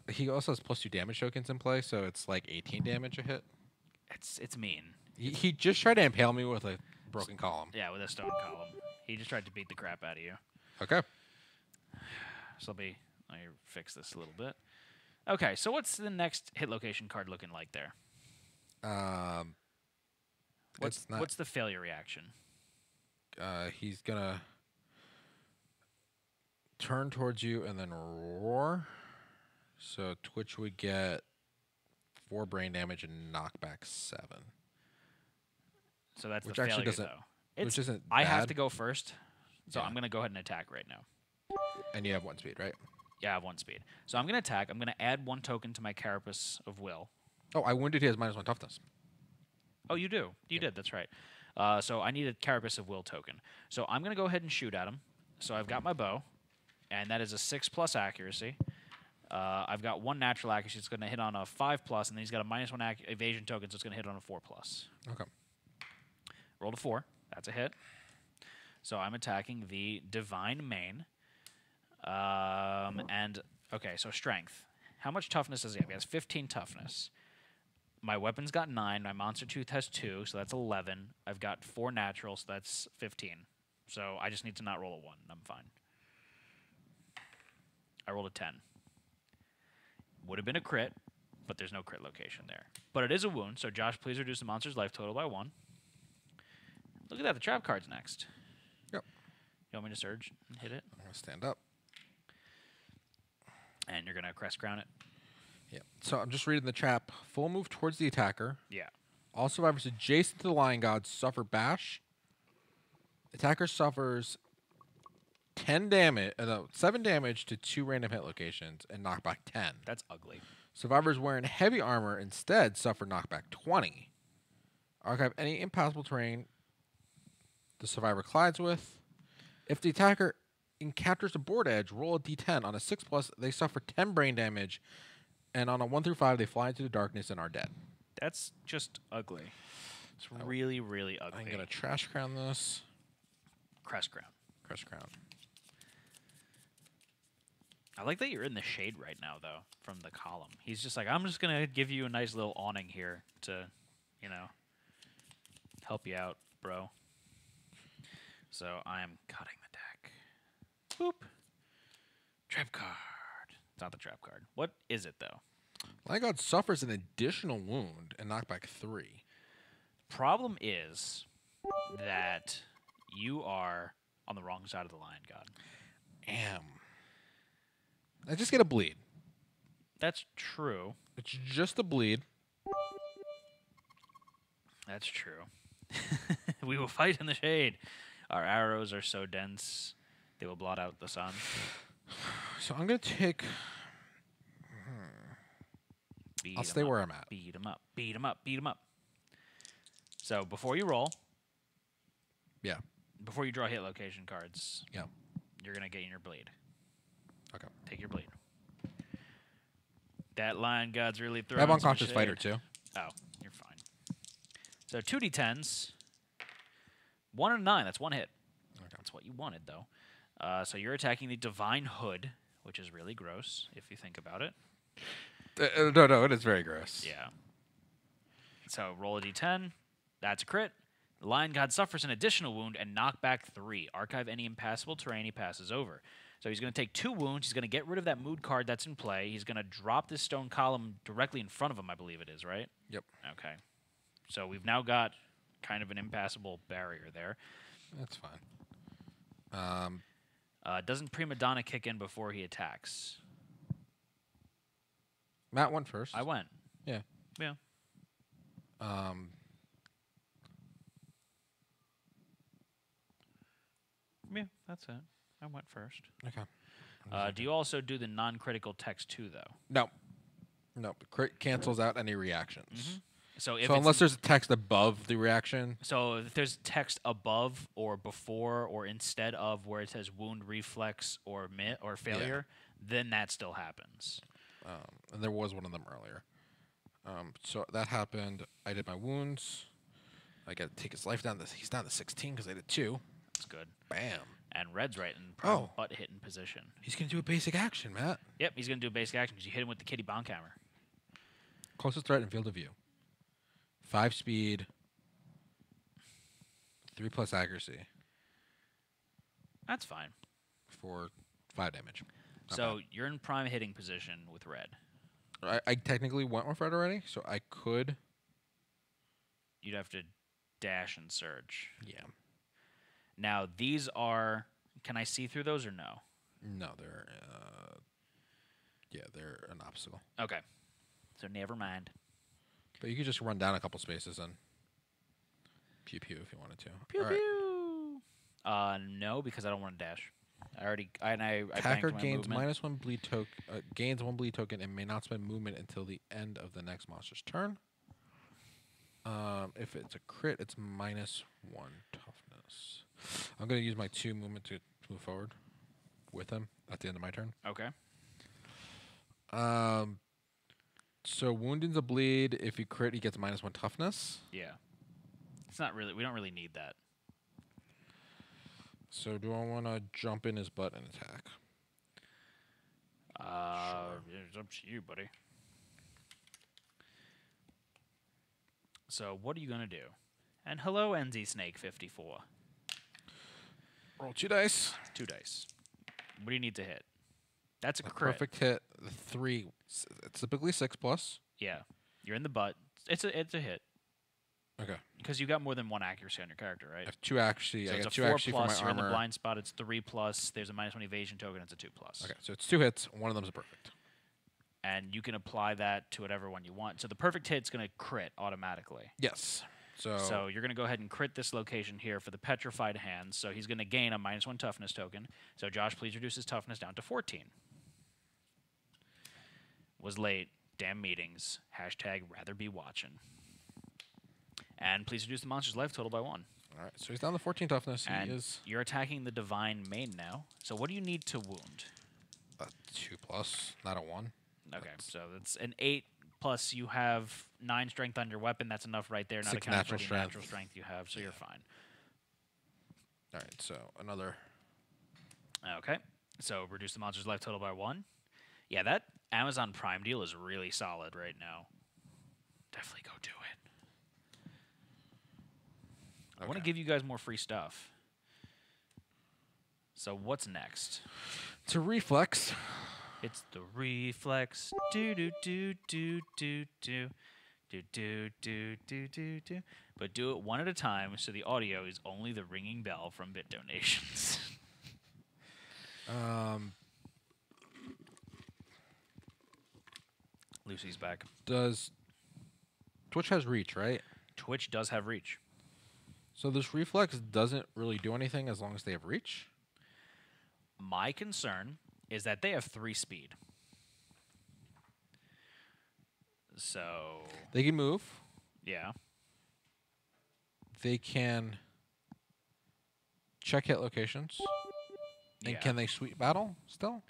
He also has +2 damage tokens in play, so it's like 18 damage a hit. It's mean. He just tried to impale me with a broken column. Yeah, with a stone column. He just tried to beat the crap out of you. Okay. So let me fix this a little bit. Okay, so what's the next hit location card looking like there? What's the failure reaction? He's gonna turn towards you and then roar. So Twitch would get 4 brain damage and knockback 7. So that's which the actually failure, doesn't. though. Which isn't. I bad. have to go first, so Yeah. I'm gonna go ahead and attack right now. And you have 1 speed, right? Yeah, I have 1 speed. So I'm gonna attack. I'm gonna add 1 token to my Carapace of Will. Oh, I wounded. He has -1 toughness. Oh, you do. You did. That's right. So I need a Carapace of Will token. So I'm going to go ahead and shoot at him. So I've got my bow, and that is a 6+ accuracy. I've got 1 natural accuracy. It's going to hit on a 5+, and then he's got a -1 evasion token, so it's going to hit on a 4+. Okay. Rolled a 4. That's a hit. So I'm attacking the Divine Main. And, okay, so strength. How much toughness does he have? He has 15 toughness. My weapon's got 9. My monster tooth has 2, so that's 11. I've got 4 natural, so that's 15. So I just need to not roll a 1, and I'm fine. I rolled a 10. Would have been a crit, but there's no crit location there. But it is a wound, so Josh, please reduce the monster's life total by 1. Look at that, the trap card's next. Yep. You want me to surge and hit it? I'm going to stand up. And you're going to crest crown it? Yeah. So I'm just reading the trap. Full move towards the attacker. Yeah. All survivors adjacent to the lion god suffer bash. Attacker suffers 7 damage to 2 random hit locations and knockback 10. That's ugly. Survivors wearing heavy armor instead suffer knockback 20. Archive any impassable terrain the survivor collides with. If the attacker encounters a board edge, roll a d10. On a 6+, they suffer 10 brain damage, and on a 1 through 5, they fly into the darkness and are dead. That's just ugly. It's really, really ugly. I'm going to trash crown this. Crest crown. Crest crown. I like that you're in the shade right now, though, from the column. He's just like, I'm just going to give you a nice little awning here to, help you out, bro. So I am cutting the deck. Boop. Trap card. It's not the trap card. What is it, though? Lion God suffers an additional wound and knockback 3. Problem is that you are on the wrong side of the Lion God. Damn. I just get a bleed. That's true. It's just a bleed. That's true. We will fight in the shade. Our arrows are so dense, they will blot out the sun. So I'm going to take... I'll stay where I'm at. Beat him up. Beat him up. Beat him up. So before you roll... Yeah. Before you draw hit location cards... Yeah. You're going to gain your bleed. Okay. Take your bleed. That Lion God's really throwing I have some unconscious shade. fighter, too. Oh, you're fine. So 2d10s. 1 and 9. That's 1 hit. Okay. That's what you wanted, though. So you're attacking the Divine Hood, which is really gross, if you think about it. No, it is very gross. Yeah. So roll a d10. That's a crit. The Lion God suffers an additional wound and knockback 3. Archive any impassable terrain he passes over. So he's going to take 2 wounds. He's going to get rid of that mood card that's in play. He's going to drop this stone column directly in front of him, I believe it is, right? Yep. Okay. So we've now got kind of an impassable barrier there. That's fine. Doesn't Prima Donna kick in before he attacks? Matt went first. I went. Yeah. Yeah. Yeah, that's it. I went first. Okay. Do you also do the non-critical text too, though? No. No. Crit cancels out any reactions. Mm-hmm. So unless there's a text above the reaction. So if there's text above or before or instead of where it says wound reflex or failure, then that still happens. And there was one of them earlier. So that happened. I did my wounds. I got to take his life down. He's down to 16 because I did 2. That's good. Bam. And Red's right in prime butt hitting position. He's going to do a basic action, Matt. Yep, he's going to do a basic action because you hit him with the kitty bonk hammer. Closest threat in field of view. 5 speed. 3+ accuracy. That's fine. For 5 damage. So you're in prime hitting position with Red. I technically went with Red already, so I could. You'd have to dash and surge. Yeah. Now, these are... Can I see through those or no? No, they're... they're an obstacle. Okay. So never mind. But you could just run down a couple spaces and pew-pew if you wanted to. Pew-pew! No, because I don't want to dash. I Attacker banked my gains movement. -1 bleed token, gains 1 bleed token, and may not spend movement until the end of the next monster's turn. If it's a crit, it's -1 toughness. I'm gonna use my 2 movement to move forward with him at the end of my turn. Okay. So wounding's a bleed. If he crit, he gets -1 toughness. Yeah. It's not really. We don't really need that. So do I want to jump in his butt and attack? Sure. It's up to you, buddy. So what are you gonna do? And hello, NZ Snake 54. Roll 2 dice. 2 dice. What do you need to hit? That's a A crit. perfect hit. 3. It's typically 6+. Yeah. You're in the butt. It's a hit. Okay. Because you got more than 1 accuracy on your character, right? I have 2 accuracy. So I it's got a 2 4 accuracy for my plus. You're in the armor. blind spot. It's 3 plus. There's a -1 evasion token. It's a 2 plus. Okay, so it's 2 hits. One of them's a perfect. And you can apply that to whatever one you want. So the perfect hit's going to crit automatically. Yes. So you're going to go ahead and crit this location here for the petrified hands. So he's going to gain a -1 toughness token. So Josh, please reduce his toughness down to 14. Was late. Damn meetings. Hashtag rather be watching. And please reduce the monster's life total by 1. All right, so he's down to 14 toughness. And He is you're attacking the divine main now. So what do you need to wound? a 2+, not a 1. Okay, so that's an 8 plus you have 9 strength on your weapon. That's enough right there. Not 6 accounting for natural the strength. natural strength you have, so you're fine. All right, so another. Okay, so reduce the monster's life total by 1. Yeah, that Amazon Prime deal is really solid right now. Definitely go do it. I want to give you guys more free stuff. So what's next? It's a reflex. It's the reflex. Do do do do do do do do do do do do. But do it one at a time, so the audio is only the ringing bell from bit donations. Lucy's back. Does Twitch has reach, right? Twitch does have reach. So this reflex doesn't really do anything as long as they have reach. My concern is that they have 3 speed. So They can move. yeah. They can check hit locations. And Yeah. can they sweep battle still?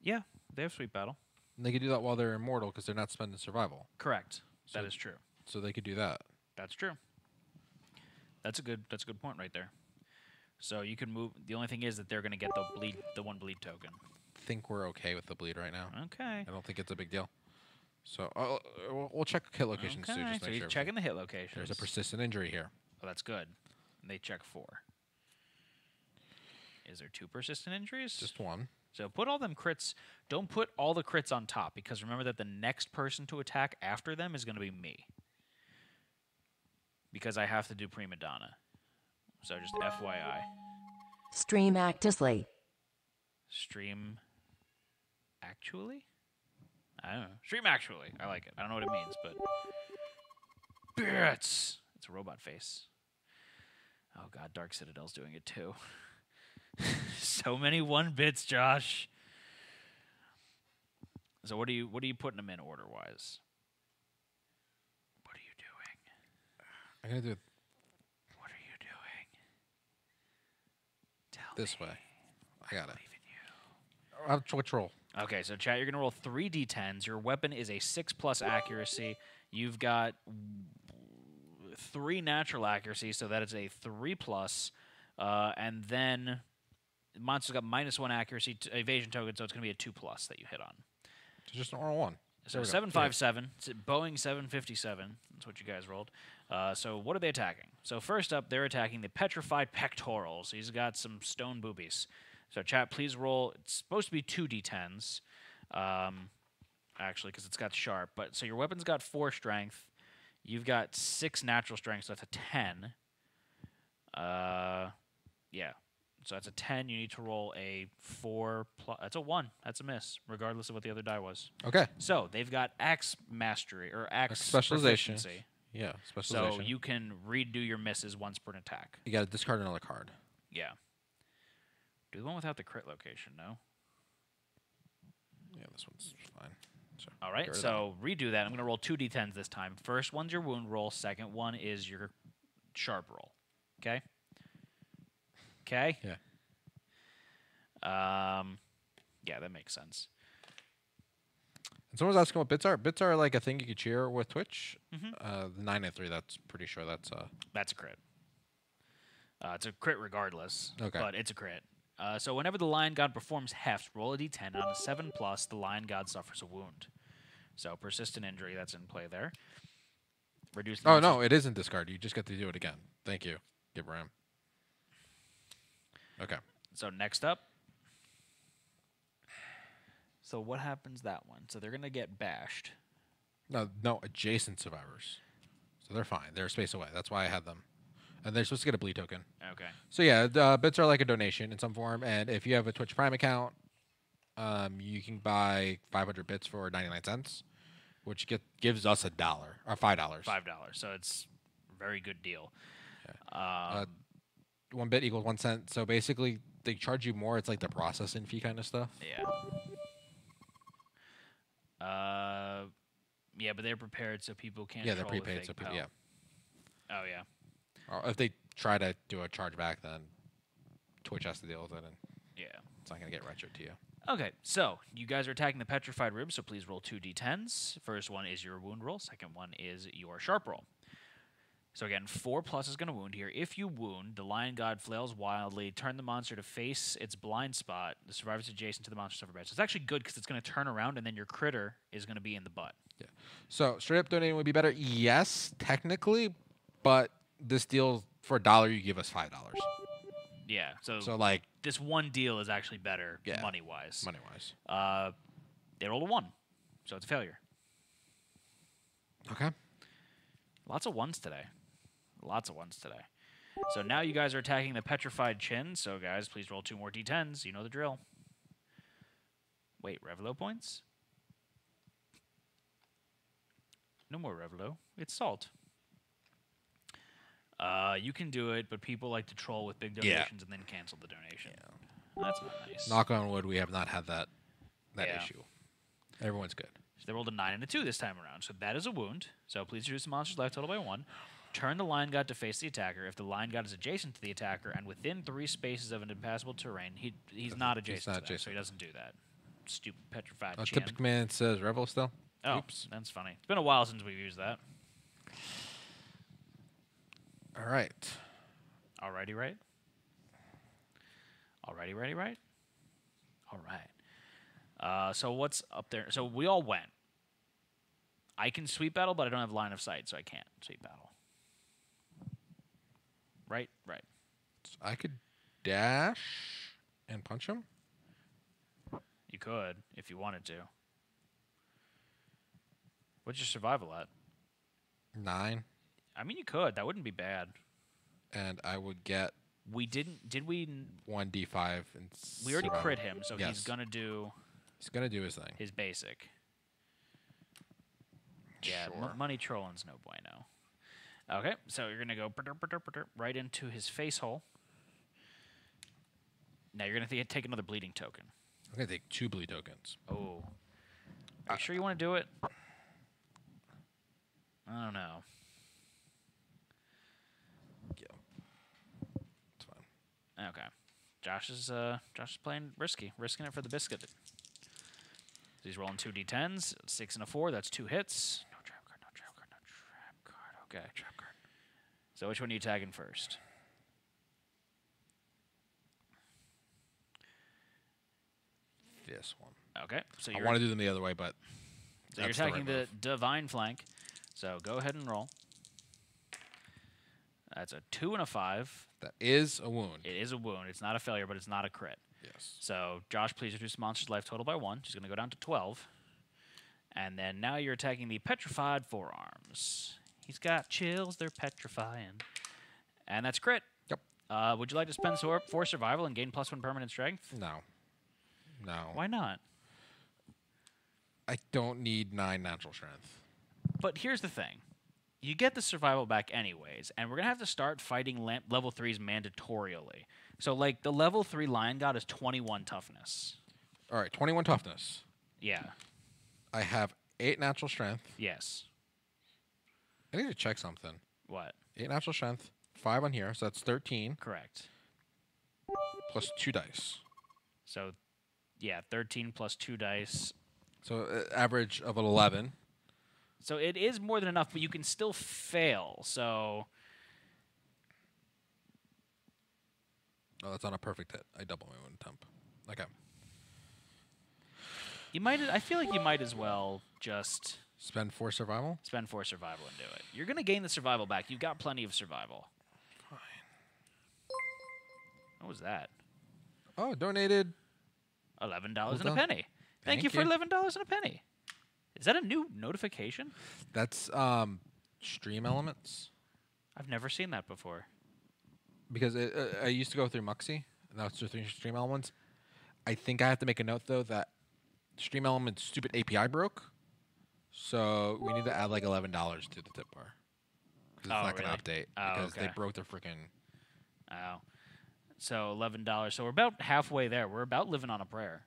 Yeah, they have sweep battle. And they can do that while they're immortal because they're not spending survival. Correct. So- That is true. So they could do that. That's true. That's a good point right there. So you can move. The only thing is that they're going to get the 1 bleed token. I think we're okay with the bleed right now. Okay. I don't think it's a big deal. So we'll check hit locations too. Okay. Just So make he's sure checking the hit locations. there's a persistent injury here. Oh, that's good. And they check 4. Is there 2 persistent injuries? Just 1. So put all them crits. Don't put all the crits on top, because remember that the next person to attack after them is going to be me. Because I have to do prima donna. So just FYI. Stream actively. Stream actually? I don't know. Stream actually. I like it. I don't know what it means, but bits. It's a robot face. Oh god, Dark Citadel's doing it too. So many 1 bits, Josh. So what are you putting them in order wise? What are you doing? I'm gonna do it What are you doing? Tell this me. way. I got it. Believe in you. I'll have Twitch roll. Okay, so chat, you're gonna roll 3 d10s. Your weapon is a 6+ accuracy. You've got 3 natural accuracy, so that is a 3+. And then the monster's got -1 accuracy evasion token, so it's gonna be a 2+ that you hit on. So just an oral 1. So There we go. 757. It's a Boeing 757. That's what you guys rolled. So what are they attacking? So first up, they're attacking the petrified pectorals. He's got some stone boobies. So chat, please roll. It's supposed to be 2 d10s, actually, because it's got sharp. But so your weapon's got 4 strength. You've got 6 natural strength, so that's a 10. Yeah. So that's a 10. You need to roll a 4 plus. That's a 1. That's a miss, regardless of what the other die was. Okay. So they've got axe mastery or axe Specialization. proficiency. Yeah. So Specialization. you can redo your misses once per attack. You got to discard another card. Yeah. Do the one without the crit location, no? Yeah, this one's fine. All get right, rid of so redo that. I'm going to roll 2d10s this time. First one's your wound roll. Second one is your sharp roll. Okay? Okay? Yeah. Yeah, that makes sense. And someone's asking what bits are. Bits are like a thing you could cheer with Twitch. Mm-hmm. The 9 and 3. That's pretty sure that's That's a crit. It's a crit regardless, Okay. but it's a crit. So whenever the Lion God performs heft, roll a d10. On a 7+, the Lion God suffers a wound. So persistent injury, that's in play there. Reduce the Oh monster's no, it isn't discard. You just get to do it again. Thank you, Gibram. Okay. So next up. So what happens that one? So they're going to get bashed. No, adjacent survivors. So they're fine. They're a space away. That's why I had them. And they're supposed to get a bleed token. Okay. So yeah, the bits are like a donation in some form. And if you have a Twitch Prime account, you can buy 500 bits for 99 cents, which gives us $1 or $5. $5. So it's a very good deal. 1 bit equals 1 cent. So basically, they charge you more. It's like the processing fee kind of stuff. Yeah. Yeah, but they're prepared so people can't. Yeah, they're troll the prepaid. fake So people, PAL. yeah. Oh yeah. Or if they try to do a chargeback, then Twitch has to deal with it, and Yeah. it's not going to get retro to you. Okay, so you guys are attacking the petrified rib, so please roll 2d10s. First one is your wound roll. Second one is your sharp roll. So again, 4+ is going to wound here. If you wound, the Lion God flails wildly. Turn the monster to face its blind spot. The survivors adjacent to the monster suffer bad. So it's actually good because it's going to turn around, and then your critter is going to be in the butt. Yeah. So straight up donating would be better. Yes, technically, but this deal for $1, you give us $5. Yeah, So like this one deal is actually better Yeah. money-wise. money wise. They rolled a 1, so it's a failure. Okay. Lots of ones today. Lots of ones today. So now you guys are attacking the petrified chin. So guys, please roll 2 more d10s. You know the drill. Wait, Revelo points? No more Revelo. It's salt. You can do it, but people like to troll with big Yeah. donations and then cancel the donation. That's not nice. Knock on wood, we have not had that Yeah. issue. Everyone's good. So they rolled a 9 and a 2 this time around. So that is a wound. So please reduce the monster's life total by 1. Turn the Lion God to face the attacker. If the Lion God is adjacent to the attacker and within 3 spaces of an impassable terrain, he's not adjacent to that, so he doesn't do that. Stupid petrified chin. Typic command says Revel still. Oh, Oops. that's funny. It's been a while since we've used that. All right. Alrighty, right? Alrighty, ready, right? All right. So what's up there? So we all went. I can sweep battle, but I don't have line of sight, so I can't sweep battle. Right? Right. So I could dash and punch him. You could, if you wanted to. What's your survival at? 9. I mean, you could. That wouldn't be bad. And I would get We didn't. Did we? 1d5. And We already survival. crit him, so Yes. he's gonna do He's going to do his thing. his basic. Yeah, Sure. money trolling's no bueno. Okay, so you're gonna go right into his face hole. Now you're gonna take another bleeding token. I'm going to take 2 bleed tokens. Oh, are you sure you want to do it? I don't know. Yeah. It's fine. Okay, Josh is playing risking it for the biscuit. So he's rolling 2 d10s, 6 and a 4. That's 2 hits. No trap card. No trap card. No trap card. Okay. Trap card. So which one are you tagging first? This one. Okay. So I you're want to do them the other way, but you're that's the right attacking the move. divine flank. So go ahead and roll. That's a 2 and a 5. That is a wound. It is a wound. It's not a failure, but it's not a crit. Yes. So Josh, please reduce the monster's life total by 1. She's going to go down to 12. And then now you're attacking the petrified forearms. He's got chills. They're petrifying. And that's crit. Yep. Would you like to spend 4 survival and gain +1 permanent strength? No. No. Why not? I don't need 9 natural strength. But here's the thing. You get the survival back anyways, and we're going to have to start fighting level 3s mandatorily. So, like, the level 3 Lion God is 21 toughness. All right, 21 toughness. Yeah. I have 8 natural strength. Yes. I need to check something. What? 8 natural strength, 5 on here, so that's 13 Correct. plus 2 dice. So, yeah, 13 plus 2 dice. So average of an 11. So it is more than enough, but you can still fail. So Oh, that's on a perfect hit. I double my wound temp. Okay. you might. I feel like you might as well just Spend 4 survival. spend 4 survival and do it. You're gonna gain the survival back. You've got plenty of survival. Fine. What was that? Oh, donated. $11 Well and a done. penny. Thank you for $11 and a penny. Is that a new notification? That's stream elements. I've never seen that before. Because I used to go through Muxy, and now it's just through stream elements. I think I have to make a note though that stream elements stupid API broke, so we need to add like $11 to the tip bar. 'Cause it's Oh, not gonna really? update Oh, because they okay. broke their freaking. Oh. So $11. So we're about halfway there. We're about living on a prayer.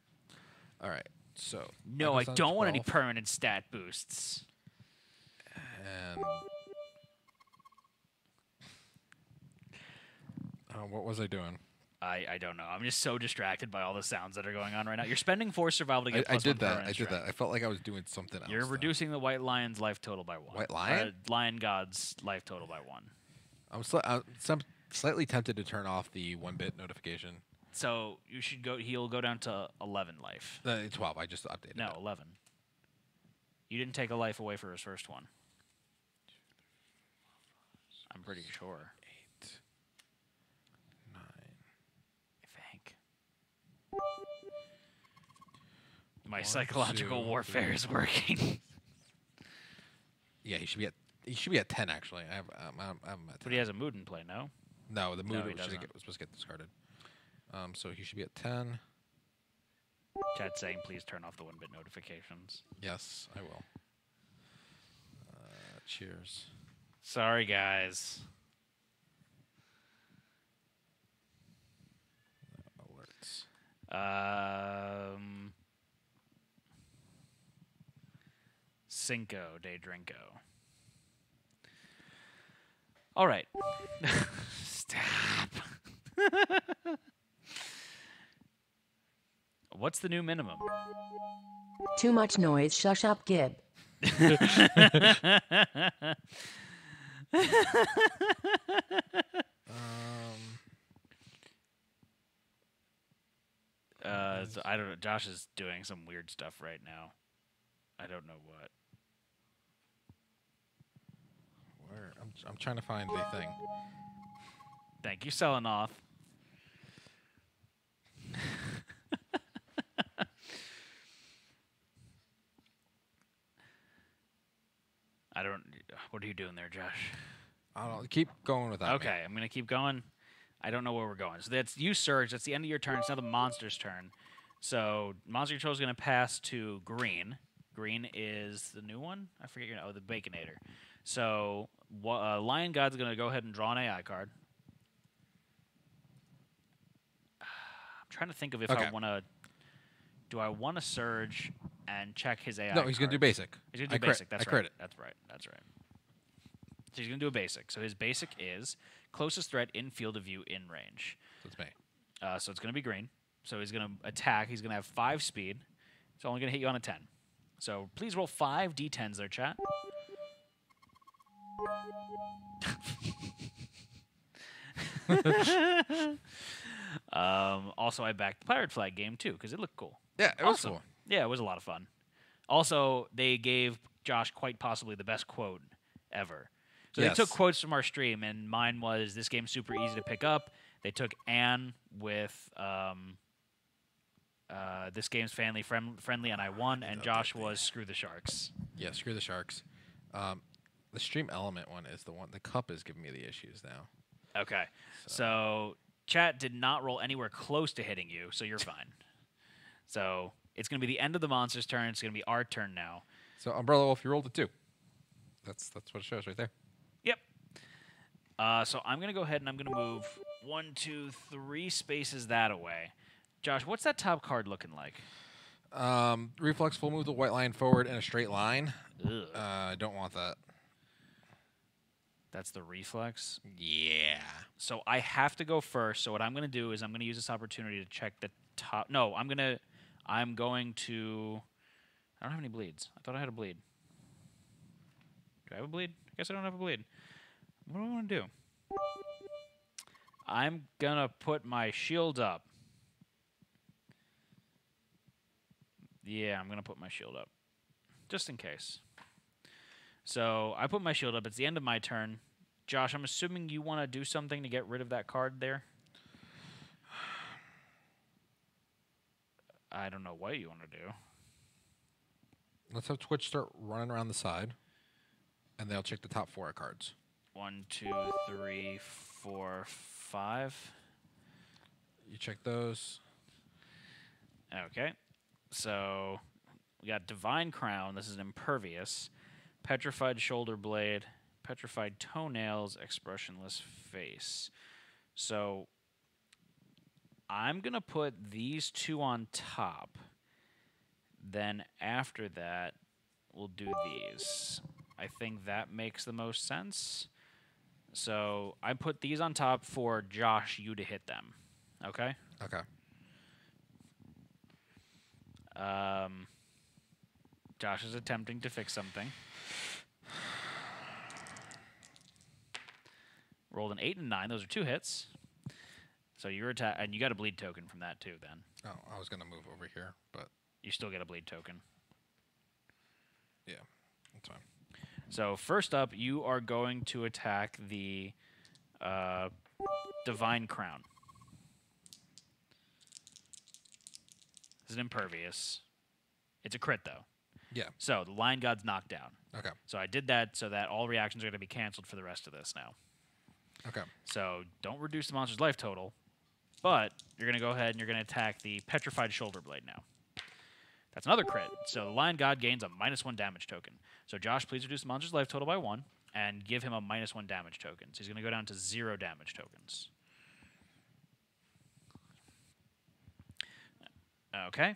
All right, so No, that I goes down don't want any 12, permanent stat boosts. And what was I doing? I don't know. I'm just so distracted by all the sounds that are going on right now. You're spending 4 survival to get I plus did 1 that. permanent I did that. strength. I felt like I was doing something else. You're though. reducing the White Lion's life total by 1. White Lion? Lion God's life total by 1. I'm slightly tempted to turn off the 1-bit notification. So you should go. He'll go down to 11 life. 12. I just updated. No, it. 11. You didn't take a life away for his first one. I'm pretty sure. 8, 9. I think. My 1, psychological 2, warfare 3. is working. Yeah, he should be at 10 actually. I'm at 10. But he has a mood in play, no? No, the mood he was doesn't. supposed to get discarded. So he should be at 10. Chat's saying please turn off the 1-bit notifications. Yes, I will. Cheers. Sorry, guys. Alerts. Cinco de Drinko. All right. Stop. What's the new minimum? Too much noise, shush up, Gib. So I don't know. Josh is doing some weird stuff right now. I don't know what. Where? I'm trying to find the thing. Thank you, Selenoth. I don't. What are you doing there, Josh? I don't know. Keep going with that. Okay, I'm gonna keep going. I don't know where we're going. So that's you, Surge. That's the end of your turn. It's now the monster's turn. So monster control is gonna pass to green. Green is the new one. I forget your name. Oh, the Baconator. So Lion God's gonna go ahead and draw an AI card. I'm trying to think of if Okay. I want to. Do I want to Surge and check his AI? No, he's gonna do card? basic. He's gonna do I crit. basic. That's I right. crit. That's right. That's right. So he's gonna do a basic. So his basic is closest threat in field of view in range. So it's me. So it's gonna be green. So he's gonna attack. He's gonna have 5 speed. It's only gonna hit you on a 10. So please roll 5 d10s there, chat. Also, I backed the Pirate Flag game too because it looked cool. Yeah, it was Awesome. cool. Yeah, it was a lot of fun. Also, they gave Josh quite possibly the best quote ever. So Yes. they took quotes from our stream, and mine was, "This game's super easy to pick up." They took Anne with, "This game's friendly, and I won," and Josh was, "Screw the Sharks." Yeah, screw the Sharks. The stream element one is the one. The cup is giving me the issues now. Okay, so chat did not roll anywhere close to hitting you, so you're fine. So it's going to be the end of the monster's turn. It's going to be our turn now. So Umbrella Wolf, you rolled a 2. That's what it shows right there. Yep. So I'm going to go ahead and I'm going to move 1, 2, 3 spaces that away. Josh, what's that top card looking like? Reflex will move the white line forward in a straight line. Ugh. I don't want that. That's the reflex. Yeah. So I have to go first. So what I'm going to do is I'm going to use this opportunity to check the top. No, I'm going to. I don't have any bleeds. I thought I had a bleed. Do I have a bleed? I guess I don't have a bleed. What do I want to do? I'm going to put my shield up. Yeah, I'm going to put my shield up. Just in case. So I put my shield up. It's the end of my turn. Josh, I'm assuming you want to do something to get rid of that card there? I don't know what you want to do. Let's have Twitch start running around the side, and they'll check the top 4 cards. 1, 2, 3, 4, 5. You check those. Okay. So we got Divine Crown. This is Impervious. Petrified Shoulder Blade. Petrified Toenails. Expressionless Face. So I'm going to put these 2 on top. Then after that, we'll do these. I think that makes the most sense. So I put these on top for Josh, you to hit them. Okay? Okay. Josh is attempting to fix something. Rolled an 8 and 9. Those are 2 hits. So you're and you got a bleed token from that too. Then. Oh, I was gonna move over here, but you still get a bleed token. Yeah, that's fine. So first up, you are going to attack the Divine Crown. This is Impervious. It's a crit though. Yeah. So the Lion God's knocked down. Okay. So I did that so that all reactions are going to be canceled for the rest of this now. Okay. So don't reduce the monster's life total, but you're going to go ahead and you're going to attack the Petrified Shoulder Blade now. That's another crit. So the Lion God gains a -1 damage token. So Josh, please reduce the monster's life total by 1 and give him a -1 damage token. So he's going to go down to 0 damage tokens. Okay.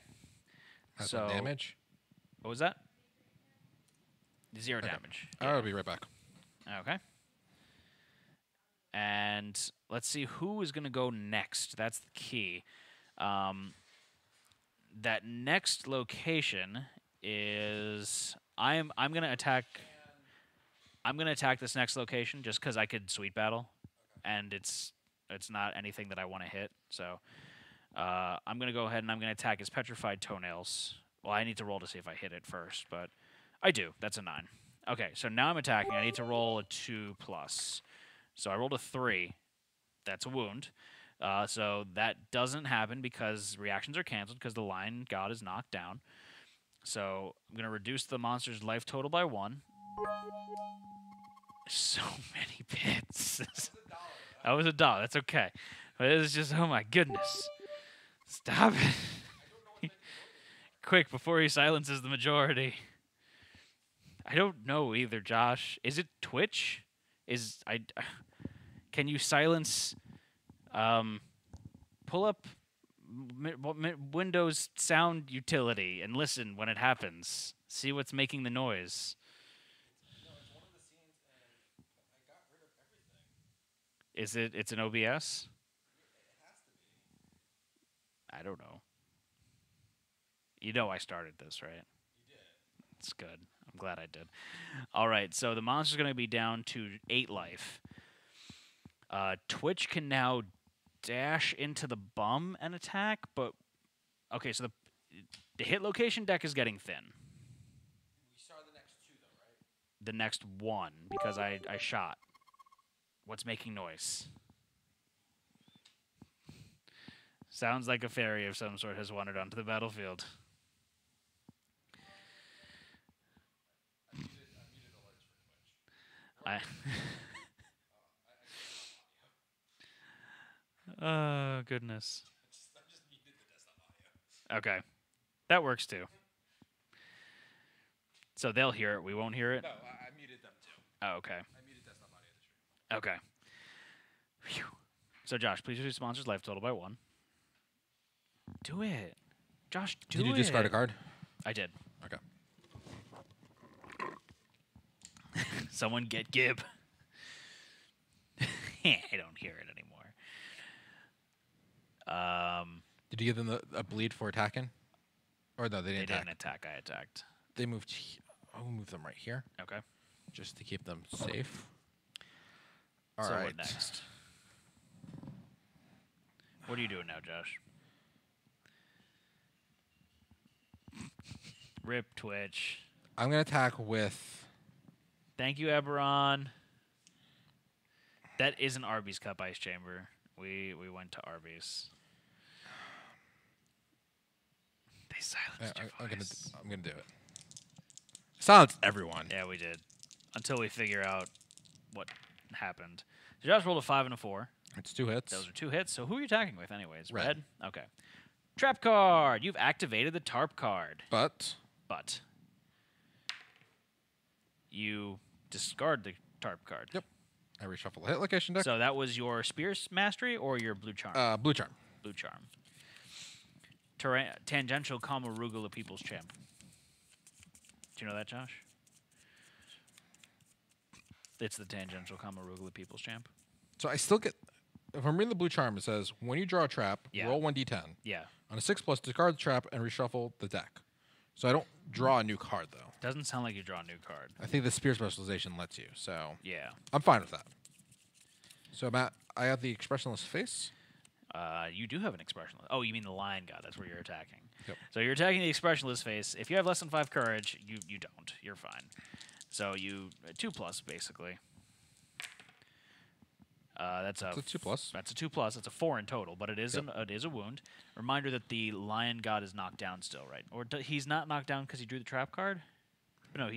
That's so damage. What was that? 0 damage. I'll be right back. Okay. And let's see who is going to go next. That's the key. That next location is I'm going to attack. I'm going to attack this next location just because I could sweet battle, and it's not anything that I want to hit. So I'm going to go ahead and I'm going to attack his Petrified Toenails. Well, I need to roll to see if I hit it first, but I do. That's a 9. Okay, so now I'm attacking. I need to roll a 2+. So I rolled a 3. That's a wound. So that doesn't happen because reactions are canceled because the Lion God is knocked down. So I'm going to reduce the monster's life total by 1. So many bits. That was $1. That's okay. But it was just, oh my goodness. Stop it. Quick, before he silences the majority. I don't know either, Josh. Is it Twitch? Can you silence... pull up Windows sound utility and listen when it happens. See what's making the noise. No, it's one of the scenes, and I got rid of everything. It's an OBS? It has to be. I don't know. You know I started this, right? You did. It's good. I'm glad I did. All right, so the monster's going to be down to 8 life. Twitch can now dash into the bum and attack, but okay, so the hit location deck is getting thin. We saw the next 2 though, right? The next 1 because I shot. What's making noise? Sounds like a fairy of some sort has wandered onto the battlefield. I muted alerts for Twitch. Oh, goodness. I just muted the desktop audio. Okay. That works too. So they'll hear it. We won't hear it? No, I muted them too. Oh, okay. I muted desktop audio to stream. Okay. Phew. So, Josh, please reduce the monster's life total by 1. Do it. Josh, do Did you discard a it. card? I did. Okay. Someone get Gib. I don't hear it anymore. Did you give them a bleed for attacking? Or no, they They didn't attack. didn't attack. I attacked. They moved. I'll move them right here, Okay. just to keep them safe. All So right. what next? What are you doing now, Josh? Rip Twitch. I'm gonna attack with. Thank you, Eberron. That is an Arby's Cup Ice Chamber. We went to Arby's. They silenced your voice. I'm gonna do it. Silence everyone. Yeah, we did. Until we figure out what happened. So Josh rolled a 5 and a 4. It's 2 hits. Those are 2 hits. So who are you attacking with anyways? Red. Okay. Trap card. You've activated the tarp card. But You discard the tarp card. Yep. I reshuffle the hit location deck. So that was your Spears Mastery or your Blue Charm? Blue charm. Blue Charm. Tangential Kamarugula People's Champ. Do you know that, Josh? It's the Tangential Kamarugula People's Champ. So I still get. If I'm reading the blue charm, it says when you draw a trap, Yeah. roll 1d10. Yeah. On a 6+, discard the trap and reshuffle the deck. So I don't draw a new card though. Doesn't sound like you draw a new card. I think the spear specialization lets you. So Yeah. I'm fine with that. So I have the expressionless face. You do have an expressionless. Oh, you mean the lion god? That's where you're attacking. Yep. So you're attacking the expressionless face. If you have less than 5 courage, you don't. You're fine. So you 2+ basically. That's a 2+. That's a 2+. It's a 4 in total, but it is it is a wound. Reminder that the lion god is knocked down still, right? Or he's not knocked down because he drew the trap card. But no,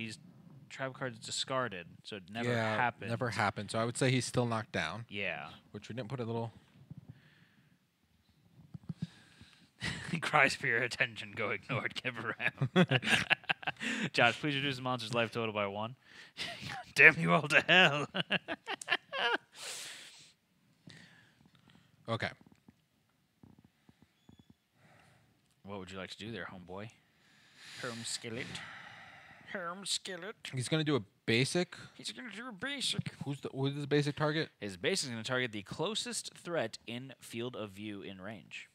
trap card is discarded, so it never happened. Never happened. So I would say he's still knocked down. Yeah. Which we didn't put a little. Cries for your attention. Go ignored. Give around. Josh, please reduce the monster's life total by 1. Damn you all to hell. Okay. What would you like to do there, homeboy? Herm Skillet. Herm Skillet. He's gonna do a basic. He's going to do a basic. Who's the basic target? His base is going to target the closest threat in field of view in range.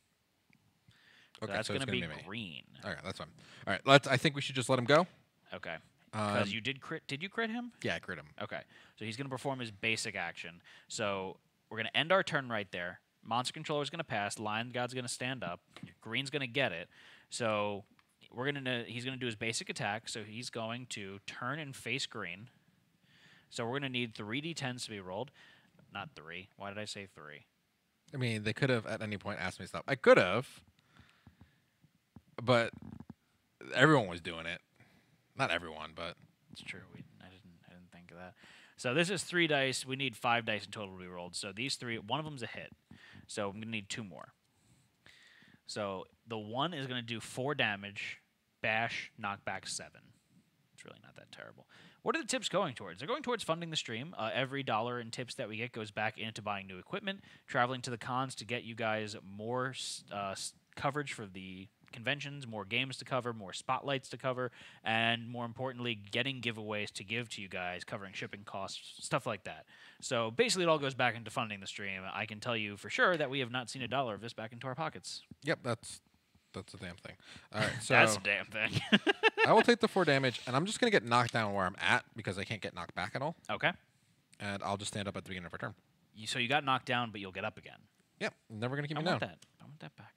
So Okay, that's so going it's to be gonna me. green. All right, that's fine. All right, I think we should just let him go. Okay. Because Um, you did crit. Did you crit him? Yeah, I crit him. Okay. So he's going to perform his basic action. So we're going to end our turn right there. Monster controller is going to pass. Lion God's going to stand up. Green's going to get it. So he's going to do his basic attack. So he's going to turn and face green. So we're going to need 3d10s to be rolled. Not 3. Why did I say 3? I mean, they could have at any point asked me to stop. I could have, but everyone was doing it. Not everyone, but It's true. I didn't think of that. So this is 3 dice. We need 5 dice in total to be rolled. So these 3, one of them's a hit. So I'm going to need 2 more. So the 1 is going to do 4 damage, bash, knockback 7. It's really not that terrible. What are the tips going towards? They're going towards funding the stream. Every dollar in tips that we get goes back into buying new equipment, traveling to the cons to get you guys more coverage for the conventions, more games to cover, more spotlights to cover, and more importantly, getting giveaways to give to you guys, covering shipping costs, stuff like that. So basically, it all goes back into funding the stream. I can tell you for sure that we have not seen a dollar of this back into our pockets. yep, that's a damn thing. All right, so That's a damn thing. I will take the 4 damage, and I'm just gonna get knocked down where I'm at because I can't get knocked back at all. Okay. And I'll just stand up at the beginning of our turn. So you got knocked down, but you'll get up again. Yep, never gonna keep I me want down. that. I want that back.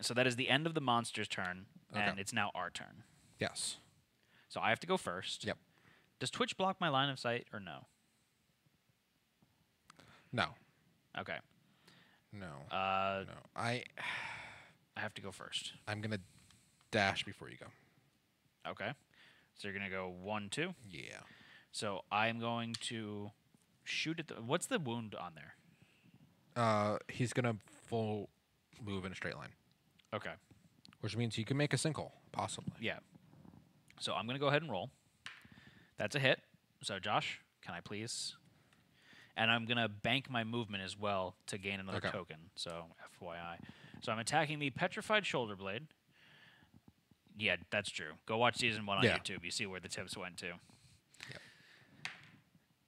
So that is the end of the monster's turn, and Okay. it's now our turn. Yes. So I have to go first. Yep. Does Twitch block my line of sight or no? No. Okay. No. Uh, No. I have to go first. I'm gonna dash before you go. Okay. So you're gonna go 1, 2. Yeah. So I'm going to shoot at the. What's the wound on there? He's gonna full move in a straight line, Okay. which means he can make a sinkhole, possibly. Yeah. So I'm gonna go ahead and roll. That's a hit. So Josh, can I please? And I'm going to bank my movement as well to gain another Okay. token. So, FYI. So, I'm attacking the Petrified Shoulder Blade. Yeah, that's true. Go watch Season 1 on Yeah. YouTube. You see where the tips went to. Yep.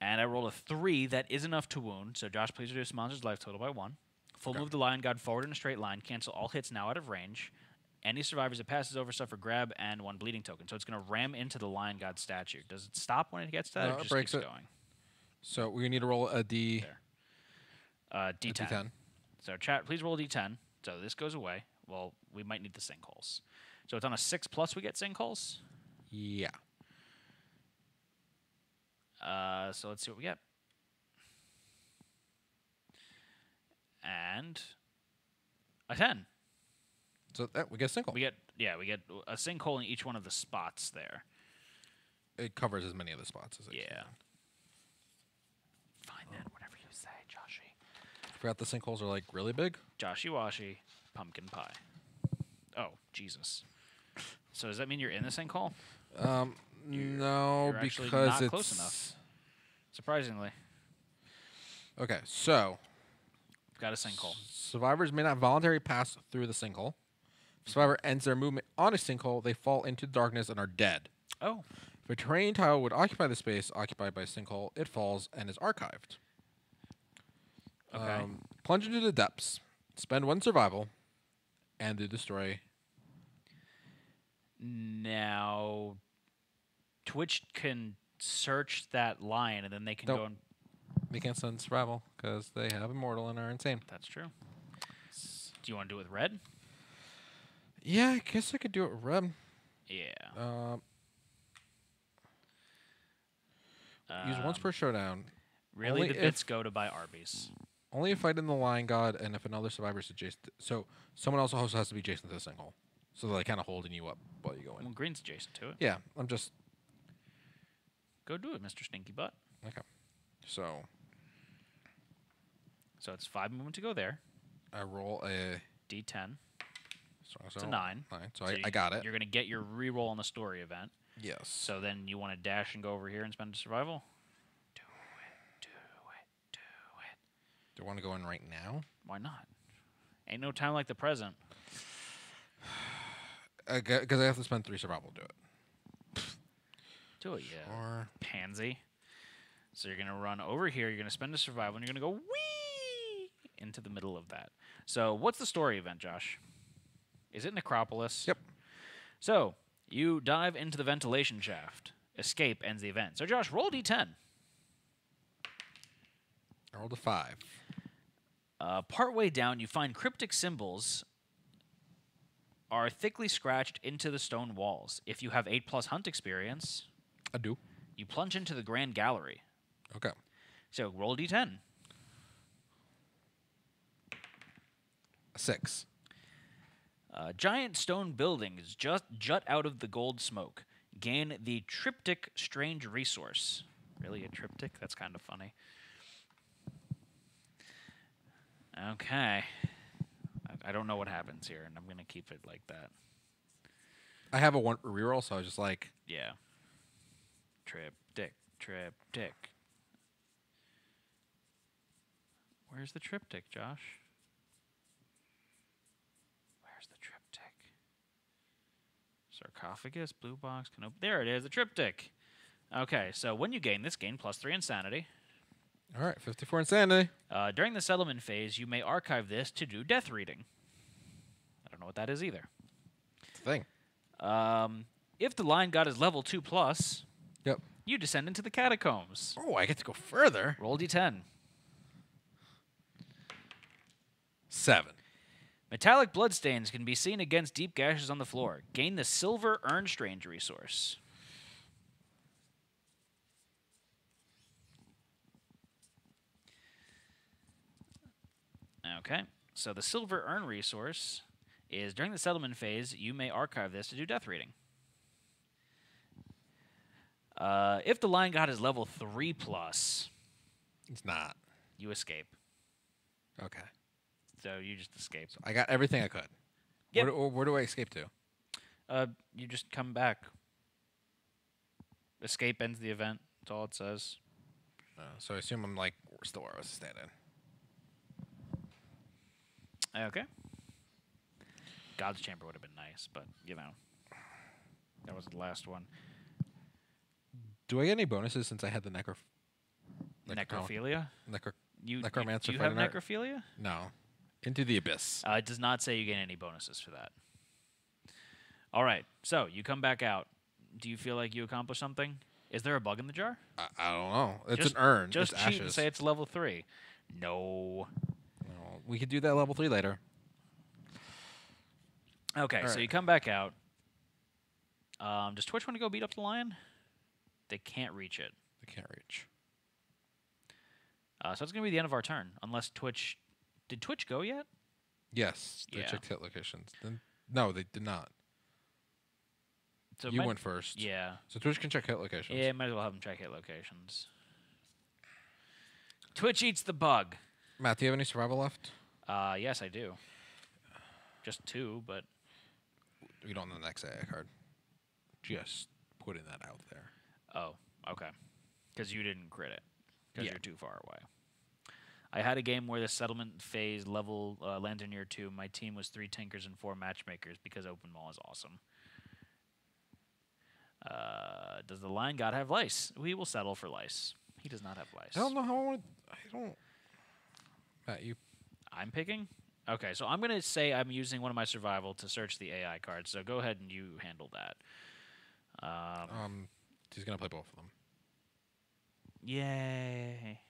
And I rolled a 3. That is enough to wound. So, Josh, please reduce monster's life total by 1. Full Okay. move the Lion God forward in a straight line. Cancel all hits now out of range. Any survivors it passes over suffer grab and 1 bleeding token. So, it's going to ram into the Lion God statue. Does it stop when it gets to that? No, Or it just breaks keeps it. going? So we need to roll a D. There. D10. D10. So, chat, please roll a D10. So, this goes away. Well, we might need the sinkholes. So, it's on a 6+, we get sinkholes. Yeah. So, let's see what we get. And a 10. So that we get a sinkhole. We get a sinkhole in each one of the spots there. It covers as many of the spots as it Yeah. can. Fine then, whatever you say, Joshy. I forgot the sinkholes are like really big. Joshy washy, pumpkin pie. Oh, Jesus. So does that mean you're in the sinkhole? No, You're actually because not it's close enough. Surprisingly, Okay, so got a sinkhole. survivors may not voluntarily pass through the sinkhole. If survivor ends their movement on a sinkhole, they fall into darkness and are dead. Oh, If a terrain tile would occupy the space occupied by a sinkhole, it falls and is archived. okay. Plunge into the depths. Spend 1 survival, and to destroy. Now, Twitch can search that line, and then they can Nope. go and... They can't spend survival because they have immortal and are insane. That's true. Do you want to do it with red? Yeah, I guess I could do it with red. Yeah. Use once per showdown. Really, only the bits if- go to buy Arby's. Only if fighting the Lion God and if another survivor is adjacent. So someone else also has to be adjacent to the sinkhole. So they're like kind of holding you up while you go in. Well, green's adjacent to it. Yeah, I'm just. Go do it, Mr. Stinky Butt. Okay. So So it's 5 movement to go there. I roll a. D10. So It's a 9. 9. So, So I got it. You're going to get your reroll on the story event. Yes. So then you want to dash and go over here and spend a survival? Do it. Do it. Do it. Do I want to go in right now? Why not? Ain't no time like the present. Because I have to spend 3 survival to do it. Do it, yeah. Or Pansy. So you're going to run over here. You're going to spend a survival, and you're going to go whee into the middle of that. So what's the story event, Josh? Is it Necropolis? Yep. So you dive into the ventilation shaft. Escape ends the event. So Josh, roll a d10. I rolled a 5. Partway down, you find cryptic symbols are thickly scratched into the stone walls. If you have 8+ hunt experience, I do. you plunge into the grand gallery. Okay. So roll a d10. A 6. Giant stone buildings just jut out of the gold smoke. Gain the triptych strange resource. Really, a triptych? That's kind of funny. Okay. I don't know what happens here, and I'm going to keep it like that. I have a 1 reroll, so I was just like, Yeah. Triptych, triptych. Where's the triptych, Josh? Where's the triptych? Sarcophagus, blue box, there it is, the triptych. Okay, so when you gain this, gain +3 insanity. all right, 54 insanity. During the settlement phase, you may archive this to do death reading. I don't know what that is either. It's a thing. If the Lion God is level 2+, Yep. you descend into the catacombs. Oh, I get to go further. Roll d10. 7. Metallic bloodstains can be seen against deep gashes on the floor. Gain the silver Earn Strange resource. Okay, so the silver Earn resource is during the settlement phase, you may archive this to do death reading. If the Lion God is level 3+, It's not. you escape. Okay. So you just escape. I got everything I could. Yep. Where do I escape to? You just come back. Escape ends the event. That's all it says. So I assume I'm like still where I was standing. Okay. God's Chamber would have been nice, but, that was the last one. Do I get any bonuses since I had the Necrophilia? necromancer Do you have fighting art? necrophilia? No. Into the abyss. It does not say you get any bonuses for that. All right, so you come back out. Do you feel like you accomplished something? Is there a bug in the jar? I don't know. It's Just- an urn. Just it's cheat ashes. and say it's level 3. No. No, we could do that level 3 later. Okay, All so right. you come back out. Does Twitch want to go beat up the lion? They can't reach it. I can't reach. So it's going to be the end of our turn, unless Twitch... Did Twitch go yet? Yes, they Yeah. checked hit locations. Then no, they did not. So You went first. Yeah. So Twitch can check hit locations. Yeah, might as well have them check hit locations. Twitch eats the bug. Matt, do you have any survival left? Yes, I do. Just 2, but... We don't know the next AI card. Just putting that out there. Oh, okay. Because you didn't crit it. Because Yeah. you're too far away. I had a game where the settlement phase level landed in year 2. My team was 3 tinkers and 4 matchmakers because open mall is awesome. Does the lion god have lice? We will settle for lice. He does not have lice. I don't know how I want. I don't. Matt, you. I'm picking? Okay, so I'm going to say I'm using one of my survival to search the AI cards. So go ahead and you handle that. He's gonna play both of them. Yay.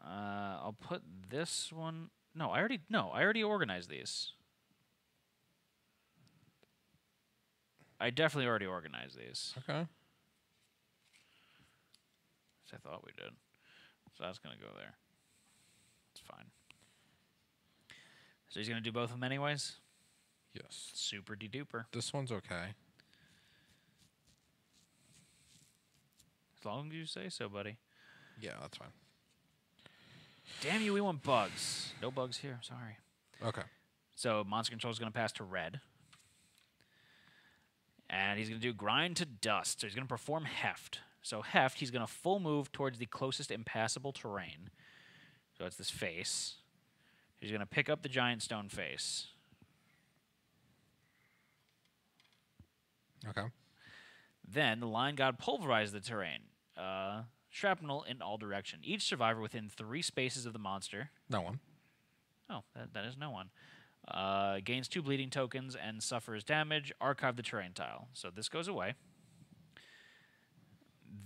I'll put this one. No, I already organized these. I definitely already organized these. Okay. I thought we did. So that's going to go there. It's fine. So he's going to do both of them anyways? Yes. Super de duper. This one's okay. As long as you say so, buddy. Yeah, that's fine. Damn you, we want bugs. No bugs here, sorry. Okay. So monster control is going to pass to red. And he's going to do grind to dust. So he's going to perform heft. So heft, he's going to full move towards the closest impassable terrain. So it's this face. He's going to pick up the giant stone face. Okay. Then the lion god pulverizes the terrain. Shrapnel in all direction. Each survivor within 3 spaces of the monster. No one. Oh, that is no one. Gains 2 bleeding tokens and suffers damage. Archive the terrain tile. So this goes away.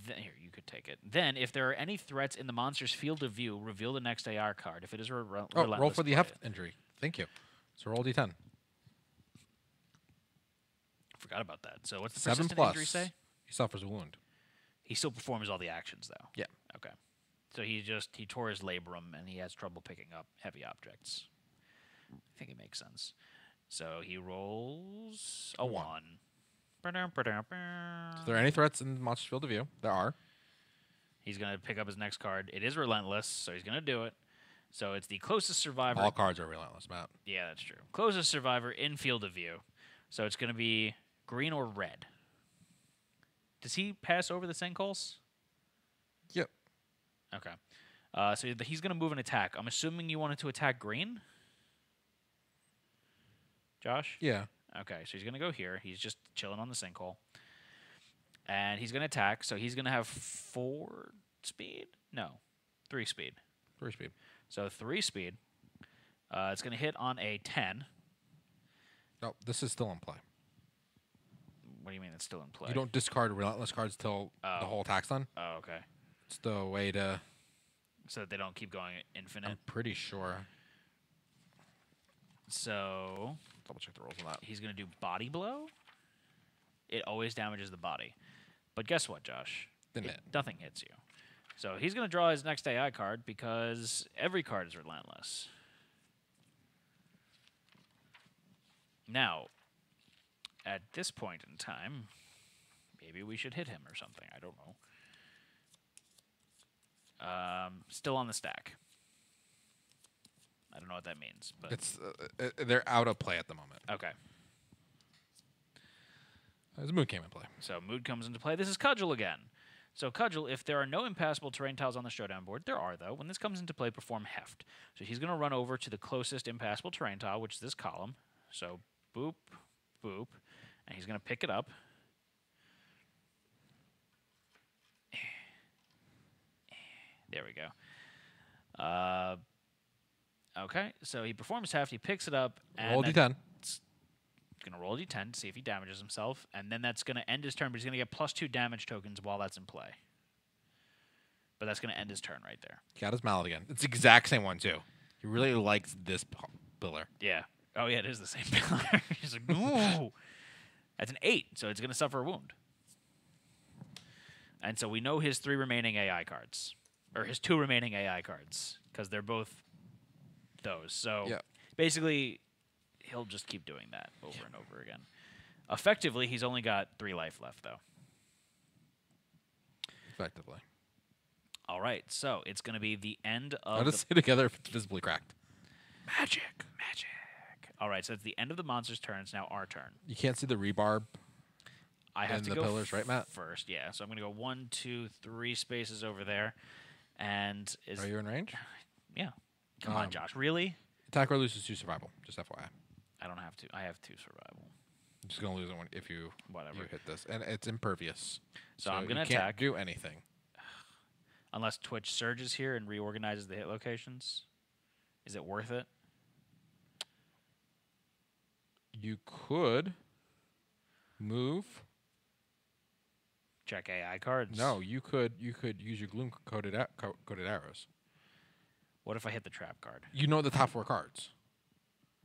Then, here, you could take it. Then, if there are any threats in the monster's field of view, reveal the next AR card. If it is relentless, Roll for the play heft it. injury. Thank you. So roll D10. Forgot about that. So what's the 7 persistent plus. injury say? He suffers a wound. He still performs all the actions, though. Yeah. Okay. So he tore his labrum, and he has trouble picking up heavy objects. I think it makes sense. So he rolls a 1. Are there any threats in the monster's field of view? There are. He's going to pick up his next card. It is relentless, so he's going to do it. So it's the closest survivor. All cards are relentless, Matt. Yeah, that's true. Closest survivor in field of view. So it's going to be green or red. Does he pass over the sinkholes? Yep. Okay. So he's going to move and attack. I'm assuming you wanted to attack green? Josh? Yeah. Okay, so he's going to go here. He's just chilling on the sinkhole. And he's going to attack, so he's going to have 4 speed? No, 3 speed. 3 speed. So 3 speed. It's going to hit on a 10. No, this is still in play. What do you mean it's still in play? You don't discard relentless cards till the whole attack's done. Oh, okay. It's the way to. So that they don't keep going infinite. I'm pretty sure. So Double check the rolls on that. he's going to do body blow. It always damages the body. But guess what, Josh? Didn't hit. Nothing hits you. So he's going to draw his next AI card because every card is relentless. Now, at this point in time, maybe we should hit him or something. I don't know. Still on the stack. I don't know what that means, but It's they're out of play at the moment. okay. His mood came in play. So mood comes into play. This is cudgel again. So Cudgel, if there are no impassable terrain tiles on the showdown board, there are though. When this comes into play, perform Heft. So he's going to run over to the closest impassable terrain tile, which is this column. So boop, boop, and he's going to pick it up. There we go. Okay, so he performs Heft, he picks it up, and Roll D10. Going to roll a d10 to see if he damages himself, and then that's going to end his turn, but he's going to get +2 damage tokens while that's in play. But that's going to end his turn right there. Got his mallet again. It's the exact same one, too. He really likes this pillar. Yeah. Oh, yeah, it is the same pillar. He's like, ooh. That's an 8, so it's going to suffer a wound. And so we know his 3 remaining AI cards, or his 2 remaining AI cards, because they're both those. So basically, he'll just keep doing that over and over again. Effectively, he's only got 3 life left, though. Effectively. All right, so it's going to be the end of. How does it say together if it's visibly cracked? Magic. All right, so it's the end of the monster's turn. It's now our turn. You can't see the rebarb. I have in to the go pillars, right, Matt? First, yeah. So I'm going to go 1, 2, 3 spaces over there, and Are you in range? Yeah. Come on, Josh. Really? Attacker loses 2 survival. Just FYI. I don't have to. I have 2 survival. I'm just gonna lose it if you hit this, and it's impervious. So I'm gonna you can't attack. do anything Unless Twitch surges here and reorganizes the hit locations. Is it worth it? You could move. Check AI cards. No, you could use your gloom coated arrows. What if I hit the trap card? You know the top 4 cards.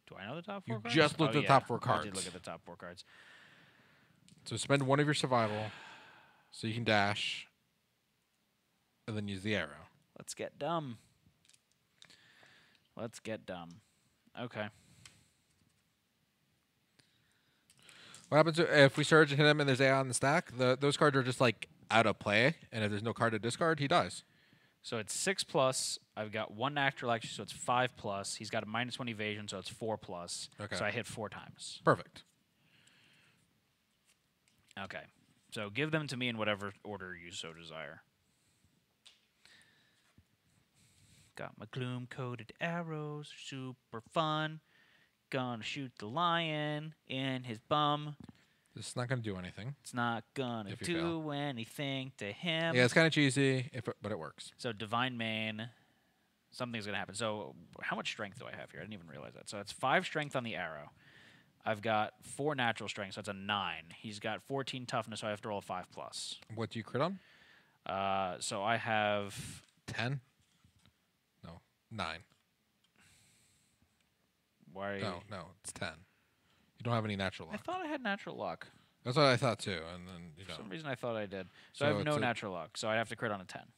Do I know the top 4 You cards? just looked at the top 4 I cards. did look at the top 4 cards. So spend 1 of your survival, so you can dash, and then use the arrow. Let's get dumb. Let's get dumb. Okay. What happens if we surge and hit him and there's AI on the stack? Those cards are just like out of play, and if there's no card to discard, he dies. So it's 6+. I've got 1 natural action, so it's 5+. He's got a -1 evasion, so it's 4+. Okay. So I hit 4 times. Perfect. Okay. So give them to me in whatever order you so desire. Got my gloom-coated arrows, super fun. Gonna shoot the lion in his bum. This is not going to do anything. It's not gonna If you do anything to him. Yeah, it's kind of cheesy, but it works. So Divine Main, something's gonna happen. So how much strength do I have here? I didn't even realize that. So it's 5 strength on the arrow. I've got 4 natural strength, so it's a 9. He's got 14 toughness, so I have to roll a 5+. What do you crit on? So I have 10? No, 9. why? No, it's 10. You don't have any natural I luck. thought I had natural luck. That's what I thought too, and then you For some don't. reason I thought I did. So I So have no it's a- natural luck, so I have to crit on a 10.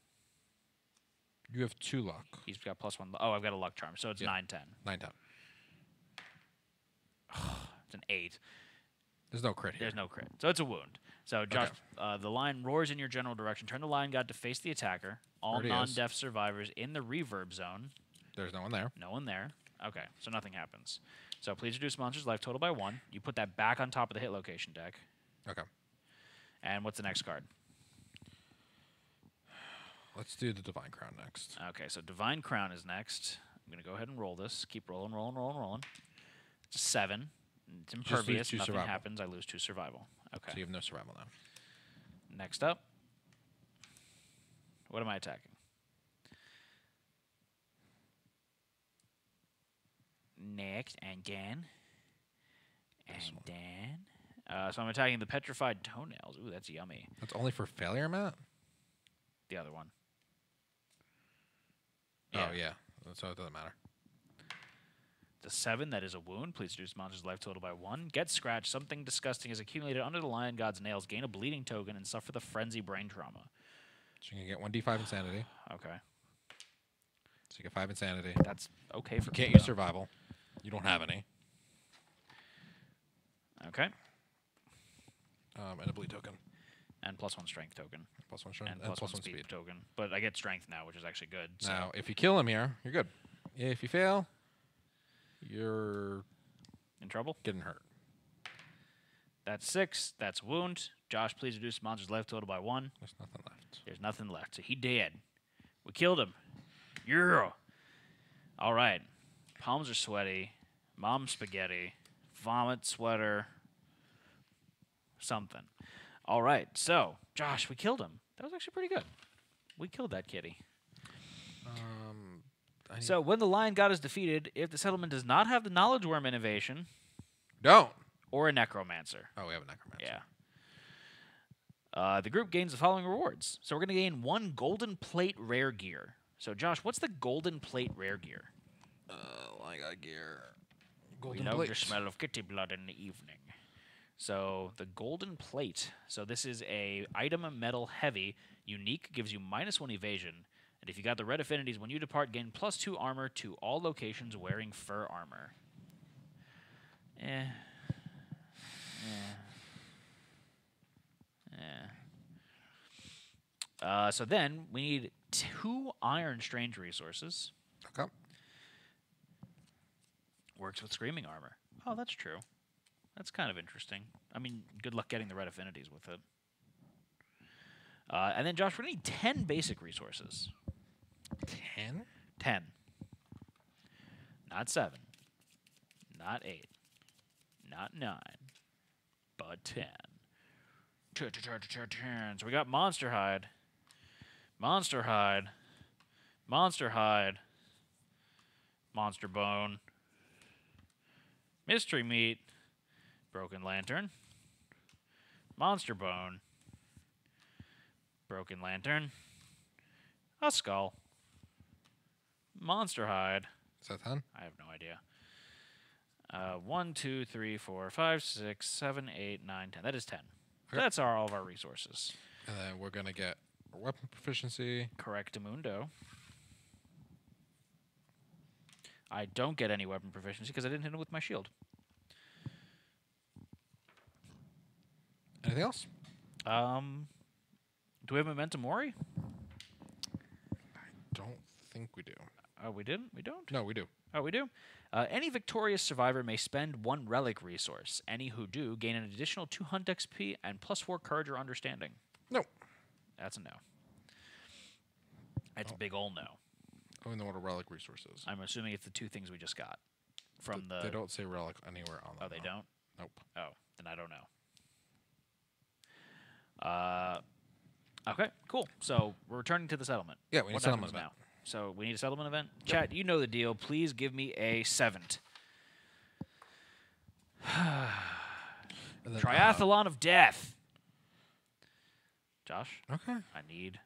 You have 2 luck. He's got +1. Oh, I've got a luck charm, so it's Yeah. 9, 10. 9 10. It's an 8. There's no crit here. There's no crit. So it's a wound. So, Josh, the lion roars in your general direction. Turn the lion god to face the attacker. All Already is. non-deaf survivors in the reverb zone. There's no one there. No one there. Okay, so nothing happens. So please reduce monster's life total by 1. You put that back on top of the hit location deck. Okay. And what's the next card? Let's do the Divine Crown next. Okay, so Divine Crown is next. I'm going to go ahead and roll this. Keep rolling, rolling, rolling, rolling. It's a 7. It's lose impervious. 2 Nothing survival. happens. I lose 2 survival. Okay. So you have no survival now. Next up. What am I attacking? Next, and then. This one. So I'm attacking the petrified toenails. Ooh, that's yummy. That's only for failure, Matt? The other one. Oh, yeah. So it doesn't matter. The 7, that is a wound. Please reduce monster's life total by 1. Get scratched. Something disgusting is accumulated under the lion god's nails. Gain a bleeding token and suffer the frenzy brain trauma. So you can get 1d5 insanity. Okay. So you get 5 insanity. That's okay for You me, can't use though. survival. You don't have any. Okay. And a bleed token. And +1 strength token. +1 strength. And And +1 +1 speed, speed. token. But I get strength now, which is actually good. So. Now, if you kill him here, you're good. If you fail, you're In trouble? getting hurt. That's 6. That's wound. Josh, please reduce monster's life total by 1. There's nothing left. There's nothing left. So he dead. We killed him. Yeah. All right. Palms are sweaty. Mom spaghetti. Vomit sweater. Something. All right. So, Josh, we killed him. That was actually pretty good. We killed that kitty. So when the lion god is defeated, if the settlement does not have the knowledge worm innovation Don't. or a necromancer. Oh, we have a necromancer. Yeah. The group gains the following rewards. So we're going to gain 1 golden plate rare gear. So Josh, what's the golden plate rare gear? I got gear. We Golden love plate. the smell of kitty blood in the evening. So the golden plate. So this is a item metal heavy. Unique, gives you -1 evasion. And if you got the red affinities, when you depart, gain +2 armor to all locations wearing fur armor. So then we need 2 iron strange resources. Okay. Works with screaming armor. Oh, that's true. That's kind of interesting. I mean, good luck getting the red affinities with it. And then, Josh, we're going to need 10 basic resources. 10? 10. Not 7. Not 8. Not 9. But 10. 10. So we got Monster Hide. Monster Hide. Monster Hide. Monster Bone. Mystery Meat. Broken Lantern. Monster Bone. Broken Lantern. A skull. Monster Hide. Is that 10? I have no idea. 1, 2, 3, 4, 5, 6, 7, 8, 9, 10. That is 10. Okay. That's all of our resources. And then we're going to get weapon proficiency. Correctamundo. I don't get any weapon proficiency because I didn't hit him with my shield. Anything else? Do we have Memento Mori? Don't think we do. Oh, we didn't? We don't? No, we do. Oh, we do? Any victorious survivor may spend 1 relic resource. Any who do gain an additional 2 hunt XP and +4 courage or understanding. No. That's a no. That's a big ol' no. I don't know what a relic resource is. I'm assuming it's the 2 things we just got from the. They don't say relic anywhere on that. Oh, they don't? Nope. Oh, then I don't know. Okay, cool. So we're returning to the settlement. Yeah, we need a What settlement happens event. now? So we need a settlement event. Chat, you know the deal. Please give me a 7. And then, Triathlon of Death. Josh, okay. I need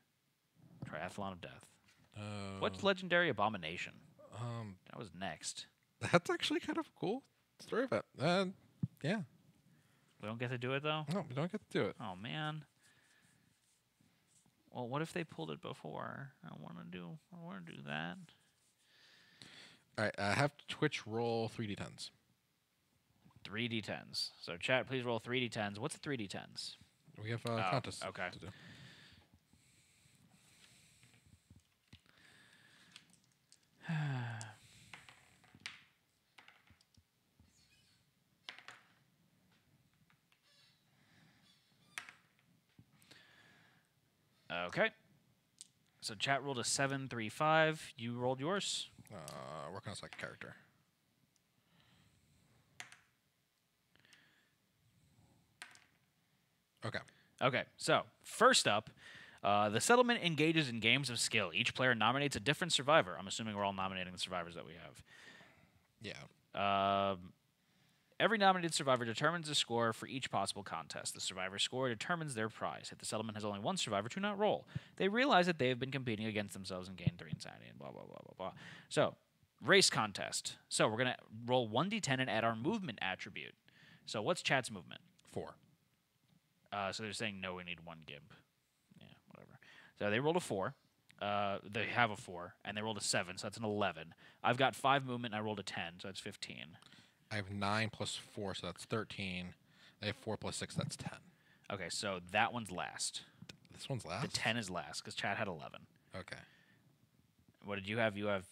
Triathlon of Death. What's What's Legendary Abomination? That was next. That's actually kind of a cool story event. Yeah. We don't get to do it though. No, we don't get to do it. Oh man. Well, what if they pulled it before? I want to do that. All right. Have Twitch roll 3d10s. 3d10s. So chat, please roll 3d10s. What's a 3d10s? We have a contest okay. to do. Okay. So chat rolled a 7, 3, 5. You rolled yours. Working on second character. Okay. Okay, so first up, the settlement engages in games of skill. Each player nominates a different survivor. I'm assuming we're all nominating the survivors that we have. Yeah. Every nominated survivor determines the score for each possible contest. The survivor score determines their prize. If the settlement has only 1 survivor, do not roll. They realize that they have been competing against themselves and gain 3 insanity and blah, blah, blah, blah, blah. So, race contest. So, we're going to roll 1d10 and add our movement attribute. So, what's chat's movement? 4. So, they're saying, no, we need 1 gimp. Yeah, whatever. So, they rolled a 4. They have a 4, and they rolled a 7, so that's an 11. I've got 5 movement, and I rolled a 10, so that's 15. I have 9 plus 4, so that's 13. I have 4 plus 6, that's 10. Okay, so that one's last. This one's last? The 10 is last, because chat had 11. Okay. What did you have? You have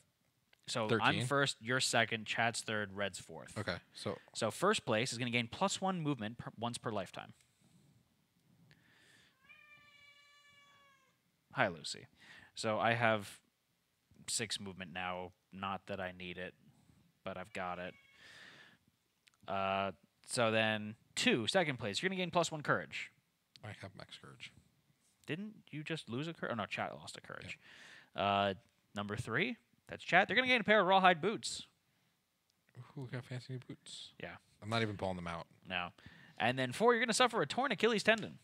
So 13. I'm first, you're second, Chat's third, Red's fourth. Okay, so So first place is going to gain +1 movement once per lifetime. Hi, Lucy. So I have 6 movement now. Not that I need it, but I've got it. So then 2, second place. You're going to gain +1 courage. I have max courage. Didn't you just lose a courage? Oh, no, Chat lost a courage. Number 3, that's Chat. They're going to gain a pair of rawhide boots. Ooh, got fancy new boots. Yeah. I'm not even pulling them out. No. And then 4, you're going to suffer a torn Achilles tendon.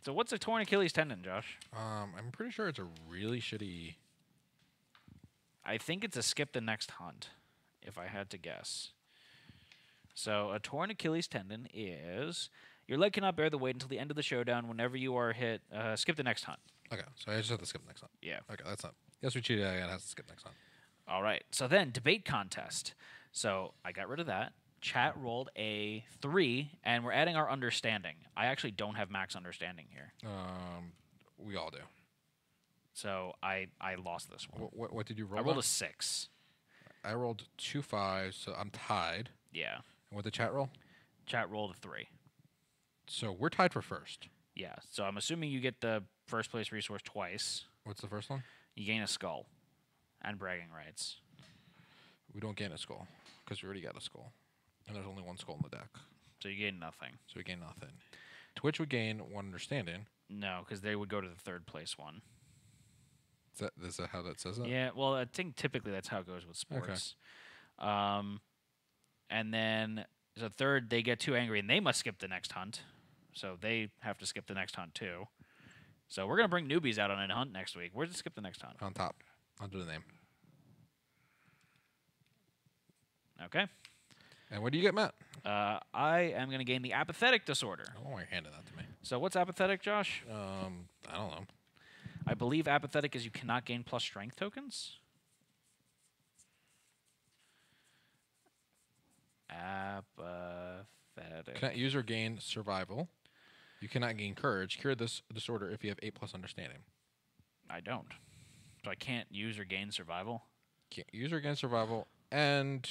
So what's a torn Achilles tendon, Josh? I'm pretty sure it's a really shitty. I think it's a skip the next hunt, if I had to guess. So a torn Achilles tendon is your leg cannot bear the weight until the end of the showdown. Whenever you are hit, skip the next hunt. Okay, so I just have to skip the next one. Yeah. Okay, that's not. Yes, we cheated. I have to skip next one. All right. So then debate contest. So I got rid of that. Chat rolled a 3, and we're adding our understanding. I actually don't have max understanding here. We all do. So I lost this one. What did you roll? I rolled on? a 6. I rolled 2 5s, so I'm tied. Yeah. And what did the chat roll? Chat rolled a 3. So we're tied for first. Yeah. So I'm assuming you get the first place resource twice. What's the first one? You gain a skull and bragging rights. We don't gain a skull because we already got a skull, and there's only one skull in the deck, So you gain nothing. so we gain nothing. Twitch would gain 1 understanding. No, because they would go to the third place one. Is that how that says that? Yeah, well, I think typically that's how it goes with sports. And then, so third, they get too angry and they must skip the next hunt. So they have to skip the next hunt too. So we're going to bring newbies out on a hunt next week. Where's the skip the next hunt? On top, under the name. Okay. And what do you get, Matt? I am going to gain the apathetic disorder. I don't want you handing that to me. So what's apathetic, Josh? I don't know. I believe apathetic is you cannot gain plus strength tokens. Apathetic. Cannot use or gain survival. You cannot gain courage. Cure this disorder if you have 8+ understanding. I don't. So I can't use or gain survival. Can't use or gain survival, and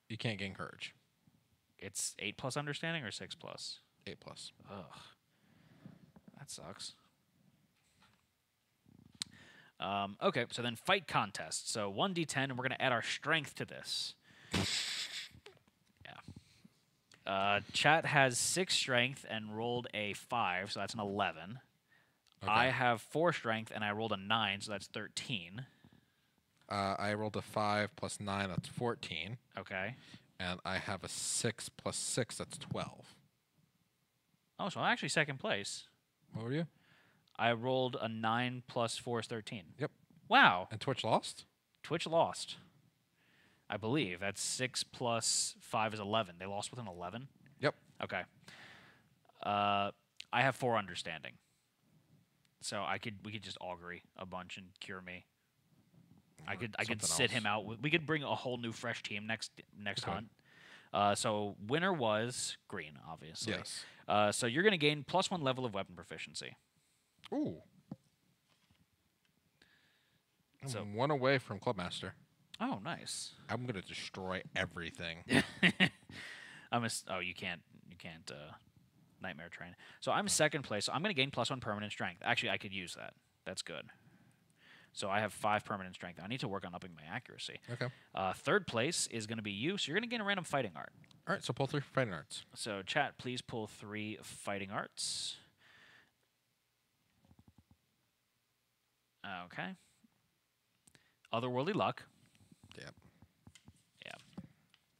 you can't gain courage. It's 8+ understanding or 6+? 8+. Ugh. That sucks. Okay, so then fight contest. So 1d10, and we're going to add our strength to this. Yeah. Chat has 6 strength and rolled a 5, so that's an 11. Okay. I have 4 strength, and I rolled a 9, so that's 13. I rolled a 5 plus 9, that's 14. Okay. And I have a 6 plus 6, that's 12. Oh, so I'm actually second place. What were you? I rolled a 9 plus 4 is 13. Yep. Wow. And Twitch lost? Twitch lost. I believe. That's 6 plus 5 is 11. They lost with an 11? Yep. Okay. I have 4 understanding. So we could just augury a bunch and cure me. I could Something sit him else. out. We could bring a whole new fresh team next Okay. hunt. So winner was green, obviously. Yes. So you're going to gain +1 level of weapon proficiency. Ooh. So- I'm 1 away from Clubmaster. Oh, nice. I'm going to destroy everything. Oh, you can't nightmare train. So I'm second place. So I'm going to gain +1 permanent strength. Actually, I could use that. That's good. So I have 5 permanent strength. I need to work on upping my accuracy. Okay. Third place is going to be you. So you're going to gain a random fighting art. All right, so pull 3 fighting arts. So chat, please pull 3 fighting arts. Okay. Otherworldly luck. Yep. Yeah.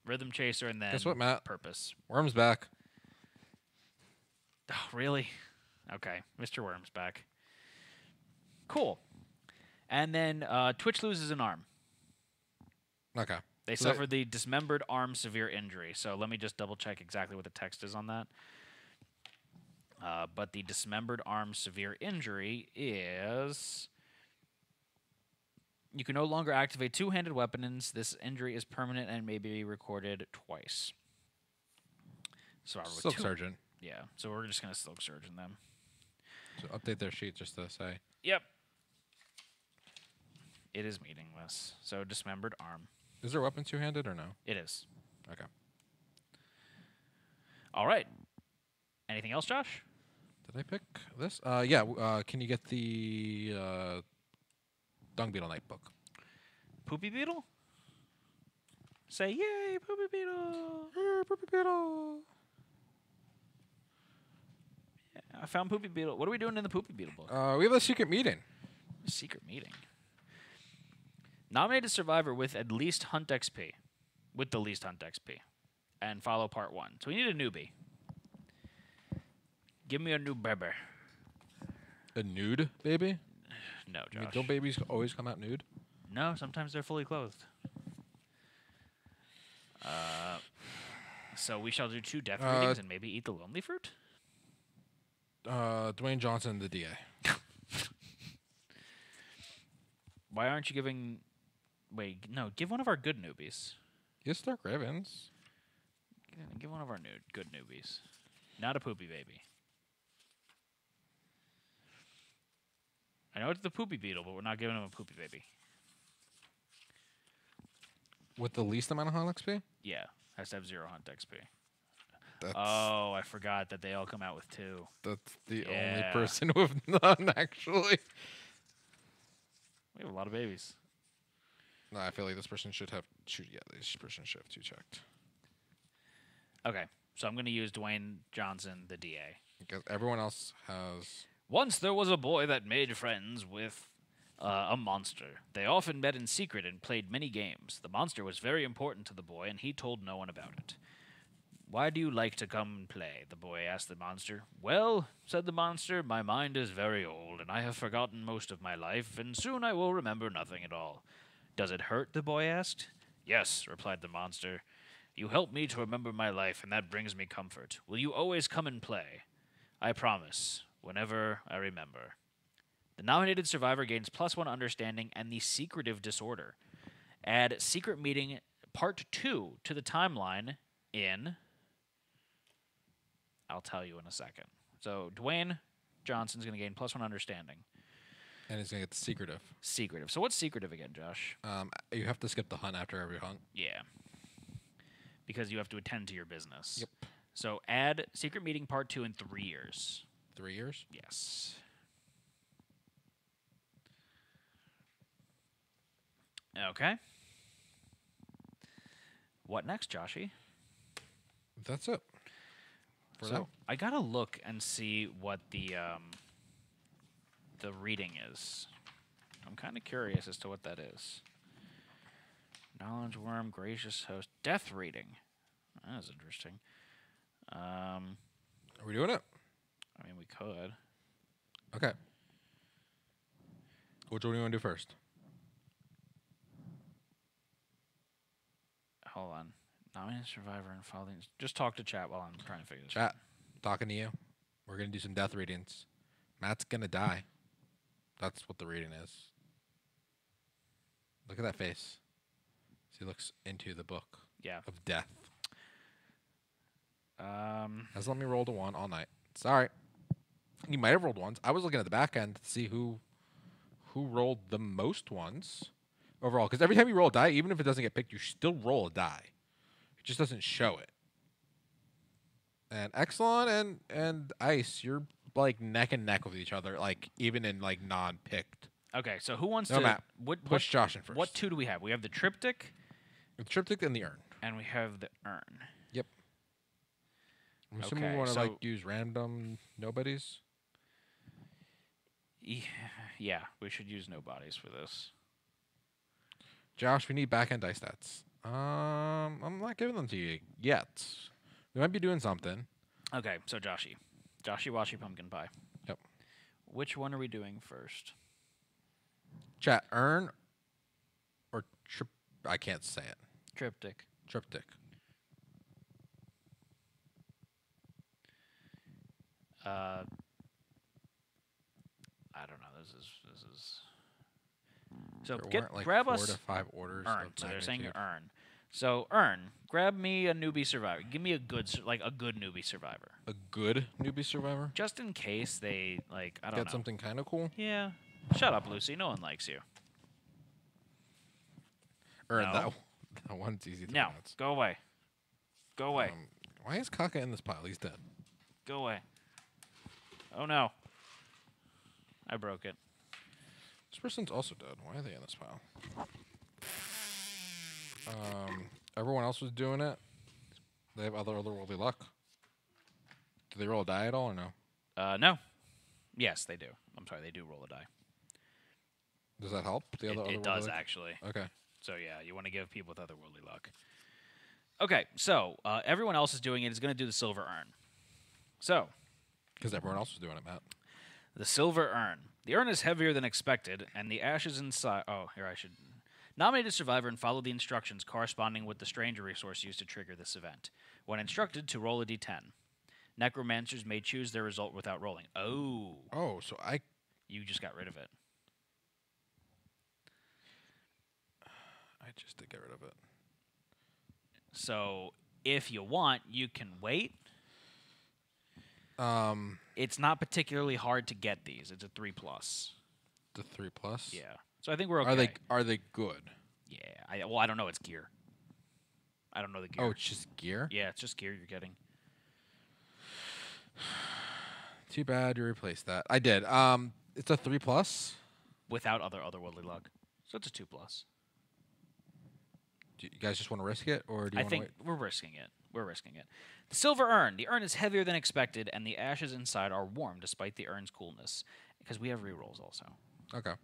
Rhythm chaser and then Guess what, Matt? purpose. Worm's back. Oh, really? Okay. Mr. Worm's back. Cool. And then Twitch loses an arm. Okay. They So that- suffered the dismembered arm severe injury. So let me just double check exactly what the text is on that. But the dismembered arm severe injury is... You can no longer activate 2-handed weapons. This injury is permanent and may be recorded twice. So I rolled Silk 2. Surgeon. Yeah, so we're just going to Silk Surgeon them. So update their sheet just to say. Yep. It is meaningless. So dismembered arm. Is their weapon two-handed or no? It is. Okay. All right. Anything else, Josh? Did I pick this? Yeah. Can you get the Dung Beetle Nightbook? Poopy beetle? Say yay, poopy beetle! Poopy Beetle. I found poopy beetle. What are we doing in the poopy beetle book? We have a secret meeting. Secret meeting. Nominated survivor with at least hunt XP. With the least hunt XP. And follow part 1. So we need a newbie. Give me a new baby. A nude baby? No, I mean, Josh. don't babies always come out nude? No, sometimes they're fully clothed. So we shall do 2 death readings and maybe eat the lonely fruit? Dwayne Johnson, the DA. Why aren't you giving... Wait, no, give one of our good newbies. Yes, Stark Ravens. Give one of our good newbies. Not a poopy baby. I know it's the poopy beetle, but we're not giving him a poopy baby. With the least amount of hunt XP? Yeah, has to have 0 hunt XP. That's, Oh, I forgot that they all come out with 2. that's the only Yeah. person with none, actually. We have a lot of babies. No, I feel like this person should have two. Yeah, this person should have 2 checked. Okay, so I'm going to use Dwayne Johnson, the DA. Because everyone else has... Once there was a boy that made friends with a monster. They often met in secret and played many games. The monster was very important to the boy, and he told no one about it. Why do you like to come and play? The boy asked the monster. Well, said the monster, my mind is very old, and I have forgotten most of my life, and soon I will remember nothing at all. Does it hurt? The boy asked. Yes, replied the monster. You help me to remember my life, and that brings me comfort. Will you always come and play? I promise, whenever I remember. The nominated survivor gains +1 understanding and the secretive disorder. Add secret meeting part 2 to the timeline in... I'll tell you in a second. So Dwayne Johnson's going to gain +1 understanding. And he's going to get the secretive. Secretive. So what's secretive again, Josh? You have to skip the hunt after every hunt. Yeah. Because you have to attend to your business. Yep. So add secret meeting part 2 in 3 years. 3 years? Yes. Okay. What next, Joshy? That's it. For So now. I gotta look and see what the reading is. I'm kind of curious as to what that is. Knowledge worm, gracious host, death reading. That is interesting. Are we doing it? I mean, we could. Okay. Which one do you want to do first? Hold on. Nominated survivor and following. Just talk to chat while I'm trying to figure this Chat, talking to you. We're going to do some death readings. Matt's going to die. That's what the reading is. Look at that face. He looks into the book Yeah. of death. Has Has let me roll to 1 all night. Sorry. You might have rolled ones. I was looking at the back end to see who rolled the most ones overall. Because every time you roll a die, even if it doesn't get picked, you still roll a die. It just doesn't show it. And Exelon and Ice, you're like neck and neck with each other, like even in like non-picked. Okay, so who wants No, to Matt, what push Josh in first. What 2 do we have? We have the triptych The triptych and the urn. and we have the urn. Yep. I'm assuming Okay, we want to so- like use random nobodies. Yeah, we should use no bodies for this. Josh, we need back end dice stats. I'm not giving them to you yet. We might be doing something. Okay, so Joshy. Joshy Washy Pumpkin Pie. Yep. Which one are we doing first? Chat, urn or I can't say it. Triptych. Triptych. I don't know. This is. So There weren't like grab 4 us to 5 orders. urn. Of So they're saying magnitude. urn. So urn. Grab me a newbie survivor. Give me a good newbie survivor. A good newbie survivor. Just in case they I don't Get know. something kind of cool. Yeah. Shut up, Lucy. No one likes you. Or No. that one's easy to No. pronounce. Go away. Go away. Why is Kaka in this pile? He's dead. Go away. Oh no. I broke it. This person's also dead. Why are they in this pile? Everyone else was doing it. They have otherworldly luck. Do they roll a die at all or no? No. Yes, they do. I'm sorry, they do roll a die. Does that help? It does, luck? actually. Okay. So, yeah, you want to give people with otherworldly luck. Okay, so everyone else is doing it is going to do the silver urn. So, Because everyone else was doing it, Matt. the silver urn. The urn is heavier than expected, and the ashes inside... Oh, here I should... Nominate a survivor and follow the instructions corresponding with the stranger resource used to trigger this event. When instructed to roll a d10. Necromancers may choose their result without rolling. Oh. Oh, so You just got rid of it. I just did get rid of it. So, if you want, you can wait. It's not particularly hard to get these. It's a 3+. The 3+. Yeah. So I think we're okay. Are they good? Yeah. I don't know. It's gear. I don't know the gear. Oh, it's just gear? Yeah, it's just gear you're getting. Too bad you replaced that. I did. It's a 3+. Without otherworldly luck. So it's a 2+. Do you guys just want to risk it, or do you I want to think wait? we're risking it. We're risking it. The silver urn. The urn is heavier than expected, and the ashes inside are warm despite the urn's coolness. Because we have rerolls also. Okay.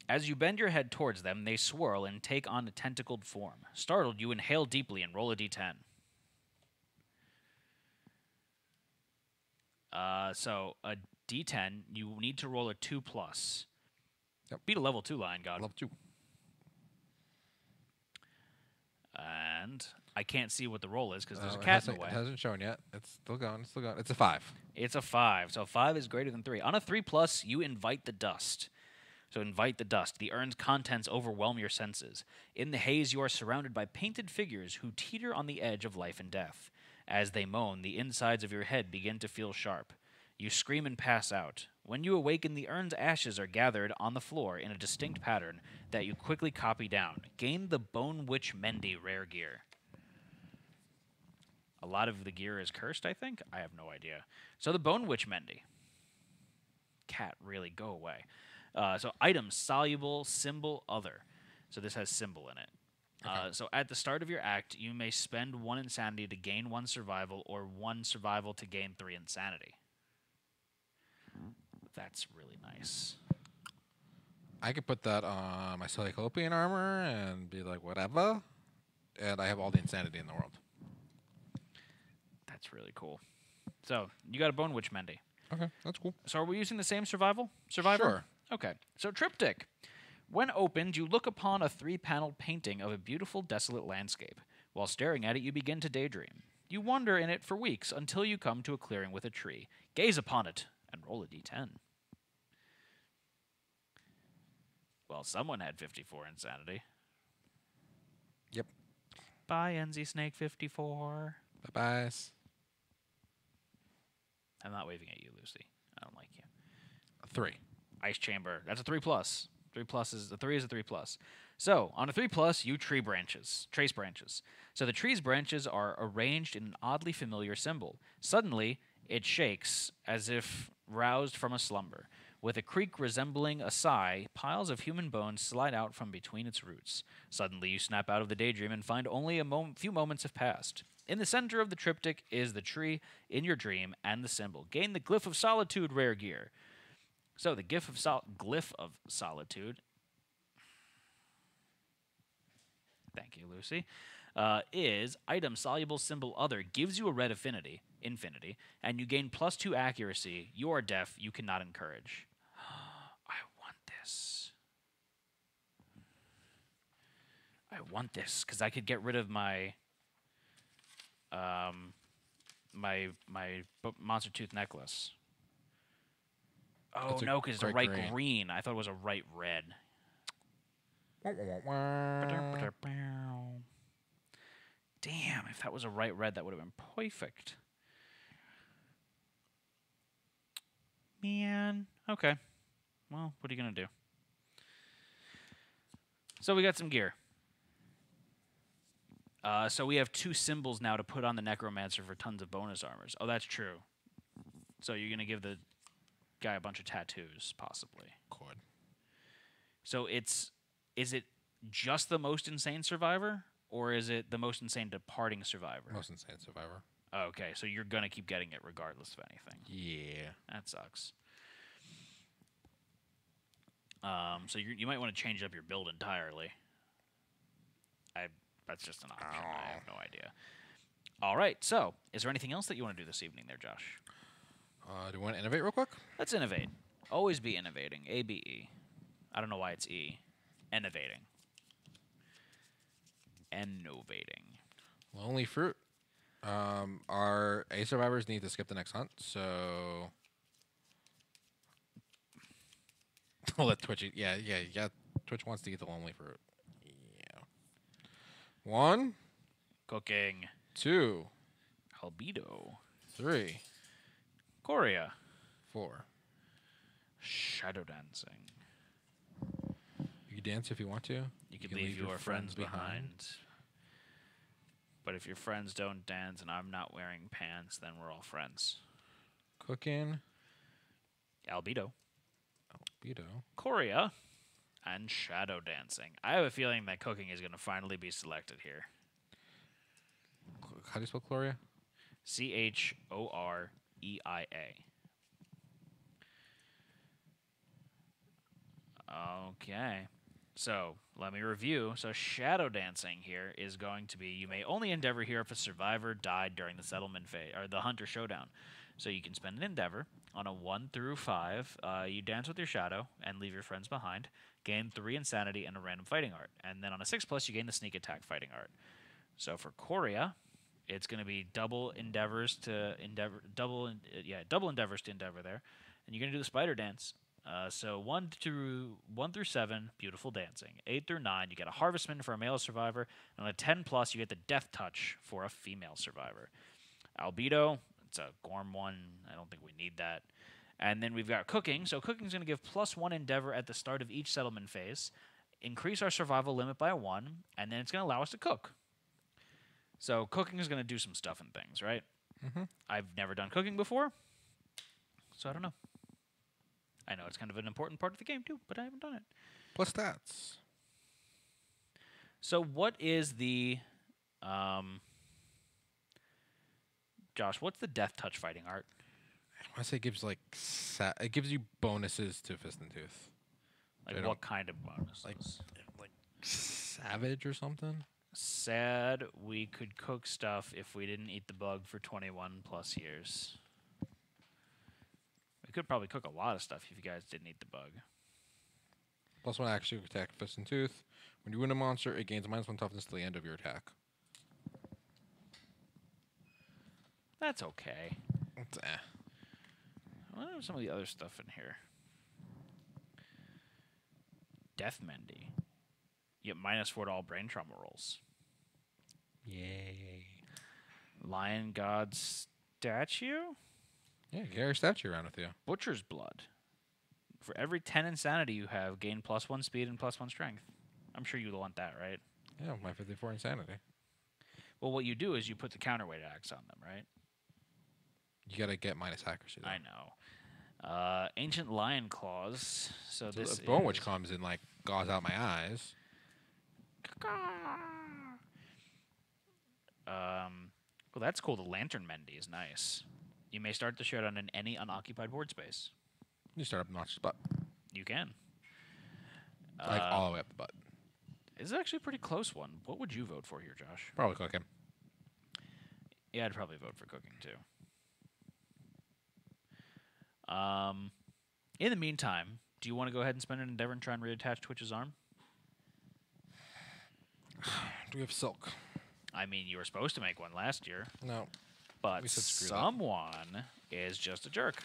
As you bend your head towards them, they swirl and take on a tentacled form. Startled, you inhale deeply and roll a d10. So a d10, you need to roll a 2+. Yep. Beat a level 2 lion god. Level 2. And I can't see what the roll is because there's a cat in the way. It hasn't shown yet. It's still going. It's still going. It's a 5. It's a 5. So 5 is greater than 3. On a 3+, you invite the dust. So invite the dust. The urn's contents overwhelm your senses. In the haze, you are surrounded by painted figures who teeter on the edge of life and death. As they moan, the insides of your head begin to feel sharp. You scream and pass out. When you awaken, the urn's ashes are gathered on the floor in a distinct pattern that you quickly copy down. Gain the Bone Witch Mendy rare gear. A lot of the gear is cursed, I think? I have no idea. So the Bone Witch Mendy. Cat, really, go away. So item, soluble, symbol, other. So this has symbol in it. Okay. So at the start of your act, you may spend 1 insanity to gain 1 survival or 1 survival to gain 3 insanity. That's really nice. I could put that on my Cyclopean armor and be like, whatever. And I have all the insanity in the world. That's really cool. So you got a Bone Witch Mendy. Okay, that's cool. So are we using the same survival? Survivor? Sure. Okay. So triptych. When opened, you look upon a 3-paneled painting of a beautiful, desolate landscape. While staring at it, you begin to daydream. You wander in it for weeks until you come to a clearing with a tree. Gaze upon it and roll a d10. Well, someone had 54 insanity. Yep. Bye, NZ Snake 54. Bye-bye. I'm not waving at you, Lucy. I don't like you. 3. Ice Chamber. That's a 3+. 3+ is the 3 is a 3+. So on a 3+, you trace branches. So the tree's branches are arranged in an oddly familiar symbol. Suddenly, it shakes as if roused from a slumber. With a creak resembling a sigh, piles of human bones slide out from between its roots. Suddenly, you snap out of the daydream and find only a few moments have passed. In the center of the triptych is the tree in your dream and the symbol. Gain the Glyph of Solitude rare gear. So the Glyph of Solitude. Thank you, Lucy. Is item soluble symbol other, gives you a red infinity, and you gain +2 accuracy. You are deaf. You cannot encourage. I want this because I could get rid of my my monster tooth necklace. Oh no, because it's a right green. I thought it was a right red. Damn, if that was a right red, that would have been perfect. Man. Okay. Well, what are you going to do? So we got some gear. So we have 2 symbols now to put on the necromancer for tons of bonus armors. Oh, that's true. So you're gonna give the guy a bunch of tattoos, possibly. Could. So is it just the most insane survivor, or is it the most insane departing survivor? Most insane survivor. Okay, so you're gonna keep getting it regardless of anything. Yeah. That sucks. So you might want to change up your build entirely. That's just an option. I have no idea. All right, so is there anything else that you want to do this evening there, Josh? Do you want to innovate real quick? Let's innovate. Always be innovating. ABE. I don't know why it's E. Innovating. Innovating. Lonely fruit. Our A survivors need to skip the next hunt, so I'll let Twitch eat. Yeah. Twitch wants to eat the lonely fruit. Yeah. 1, Cooking. 2, Albedo. 3, Coria. 4. Shadow dancing. You can dance if you want to. You can leave your friends behind. But if your friends don't dance and I'm not wearing pants, then we're all friends. Cooking. Albedo. Coria. Coria. And shadow dancing. I have a feeling that cooking is going to finally be selected here. How do you spell Gloria? Choreia. Okay. So, let me review. So, shadow dancing here is going to be you may only endeavor here if a survivor died during the settlement phase or the hunter showdown. So, you can spend an endeavor on a 1 through 5. You dance with your shadow and leave your friends behind. Gain 3 insanity and a random fighting art. And then on a 6+, you gain the sneak attack fighting art. So, for Coria, it's going to be double endeavors to endeavor there, and you're going to do the spider dance. So 1 through 7, beautiful dancing. 8 through 9, you get a harvestman for a male survivor, and on a 10+, you get the death touch for a female survivor. Albedo, it's a Gorm one. I don't think we need that. And then we've got cooking. So cooking is going to give +1 endeavor at the start of each settlement phase, increase our survival limit by 1, and then it's going to allow us to cook. So cooking is going to do some stuff and things, right? Mm-hmm. I've never done cooking before, so I don't know. I know it's kind of an important part of the game too, but I haven't done it. Plus stats. So what is the, Josh? What's the death touch fighting art? I want to say it gives it gives you bonuses to Fist and Tooth. Like what kind of bonuses? Like savage or something. Sad we could cook stuff if we didn't eat the bug for 21+ years. We could probably cook a lot of stuff if you guys didn't eat the bug. +1 action attack Fist and Tooth. When you win a monster, it gains -1 toughness to the end of your attack. That's okay. It's I wonder if some of the other stuff in here. Death Mendy. You get -4 to all brain trauma rolls. Yay. Lion God statue? Yeah, you carry a statue around with you. Butcher's Blood. For every 10 insanity you have, gain +1 speed and +1 strength. I'm sure you want that, right? Yeah, my 54 insanity. Well, what you do is you put the counterweight axe on them, right? You gotta get -accuracy. Though. I know. Ancient Lion Claws. So this the bone is which comes and like gauze out my eyes. Well, that's cool. The Lantern Mendy is nice. You may start the showdown in any unoccupied board space. You start up Notch's butt. You can. Like all the way up the butt. It's actually a pretty close one. What would you vote for here, Josh? Probably cooking. Yeah, I'd probably vote for cooking too. In the meantime, do you want to go ahead and spend an endeavor and try and reattach Twitch's arm? Do we have silk? I mean, you were supposed to make one last year, No. but We said screw that. someone is just a jerk.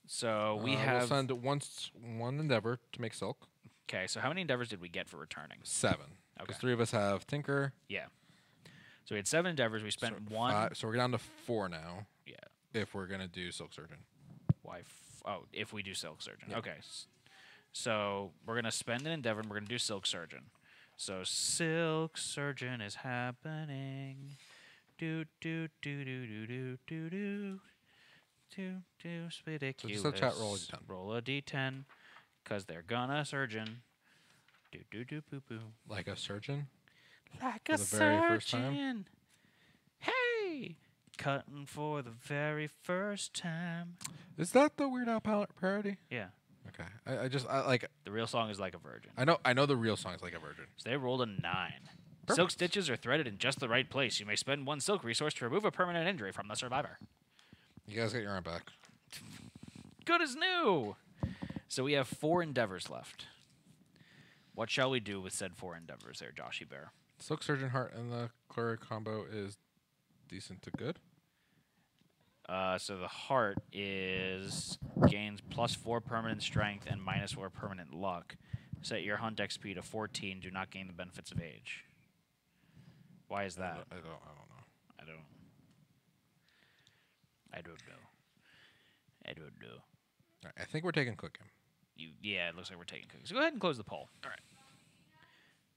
So we We'll have... send one endeavor to make silk. Okay, so how many endeavors did we get for returning? 7. Because Okay. 3 of us have Tinker. Yeah. So we had 7 endeavors. We spent so 1... 5, so we're down to 4 now. Yeah. If we're gonna do Silk Surgeon. Why? If we do Silk Surgeon. Yeah. Okay. So we're going to spend an endeavor, and we're going to do Silk Surgeon. So Silk Surgeon is happening. Do, do, do, do, do, do, do, do. Ridiculous. So just have chat roll a d10. Roll a d10, because they're gonna surgeon. Do, do, do, poo, poo. Like a surgeon? Like For a the very first time? surgeon. Hey! Cutting for the very first time. Is that the Weird Al parody? Yeah. Okay. I like. The real song is Like a Virgin. I know the real song is Like a Virgin. So they rolled a 9. Perfect. Silk stitches are threaded in just the right place. You may spend 1 silk resource to remove a permanent injury from the survivor. You guys get your arm back. Good as new! So we have 4 endeavors left. What shall we do with said 4 endeavors there, Joshy Bear? Silk Surgeon Heart and the Cleric combo is decent to good. So the heart is gains +4 permanent strength and -4 permanent luck. Set your hunt XP to 14. Do not gain the benefits of age. Why is that? I don't know. I don't know. All right, I think we're taking cooking. Yeah, it looks like we're taking cooking. So go ahead and close the poll. All right.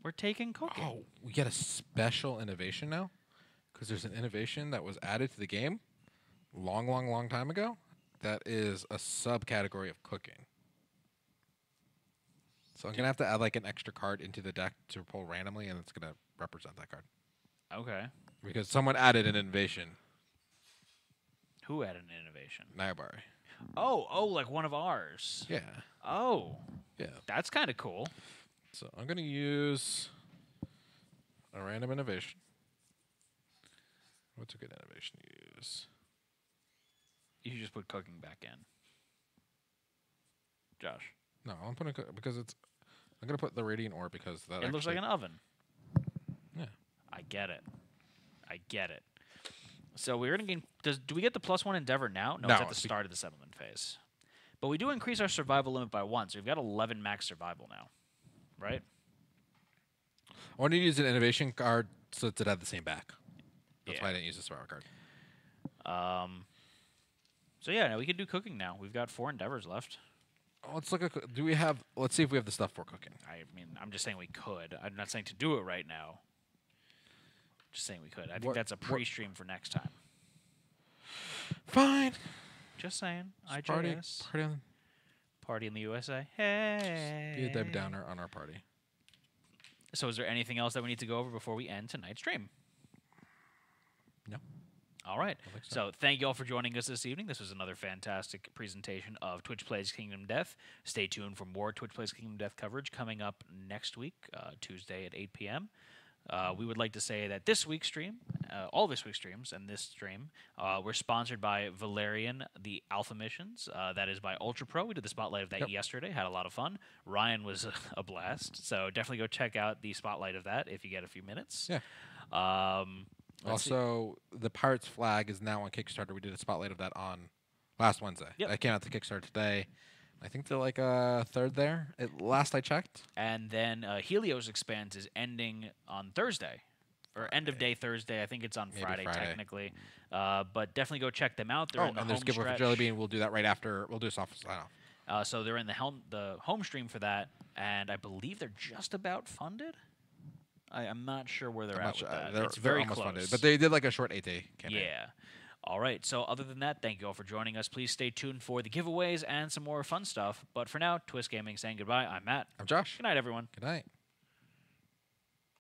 We're taking cooking. Oh, we get a special innovation now? Because there's an innovation that was added to the game long time ago that is a subcategory of cooking. So I'm going to have to add like an extra card into the deck to pull randomly, and it's going to represent that card. Okay. Because someone added an innovation. Who had an innovation? Nayabari. Oh, like one of ours. Yeah. Oh, Yeah. that's kind of cool. So I'm going to use a random innovation. What's a good innovation to use? You should just put cooking back in. Josh. No, I'm putting because it's. I'm gonna put the radiant ore because that. It looks like an oven. Yeah. I get it. So we're gonna gain. Do we get the +1 endeavor now? No, No, it's at the start of the settlement phase. But we do increase our survival limit by 1, so we've got 11 max survival now, right? I want to use an innovation card so it's at the same back. That's Yeah. why I didn't use the survival card. So yeah, no, we can do cooking now. We've got 4 endeavors left. Let's look at. Do we have? Let's see if we have the stuff for cooking. I mean, I'm just saying we could. I'm not saying to do it right now. Just saying we could. I think that's a pre-stream for next time. Fine. Just saying. Party IJS. on. Party in the USA. Hey. Be a Deb Downer on our party. So is there anything else that we need to go over before we end tonight's stream? No. All right. I think So thank you all for joining us this evening. This was another fantastic presentation of Twitch Plays Kingdom Death. Stay tuned for more Twitch Plays Kingdom Death coverage coming up next week, Tuesday at 8 p.m. We would like to say that this week's stream, all this week's streams and this stream, were sponsored by Valerian, the Alpha Missions. That is by Ultra Pro. We did the spotlight of that yesterday. Had a lot of fun. Ryan was a blast. So definitely go check out the spotlight of that if you get a few minutes. Yeah. Also, the Pirates flag is now on Kickstarter. We did a spotlight of that on last Wednesday. Yep. I came out to Kickstarter today. I think they're like third there. Last I checked. And then Helios Expanse is ending on Thursday, or end of day Thursday. I think it's on Maybe Friday Friday. technically. But definitely go check them out. They're in the and there's home Giver for stretch. Jelly Bean. We'll do that right after. We'll do a soft sign off. So they're in the home stream for that, and I believe they're just about funded. I'm not sure where they're at with that. It's very almost close. funded, but they did like a short 8-day campaign. Yeah. All right. So other than that, thank you all for joining us. Please stay tuned for the giveaways and some more fun stuff. But for now, Twist Gaming saying goodbye. I'm Matt. I'm Josh. Good night, everyone. Good night.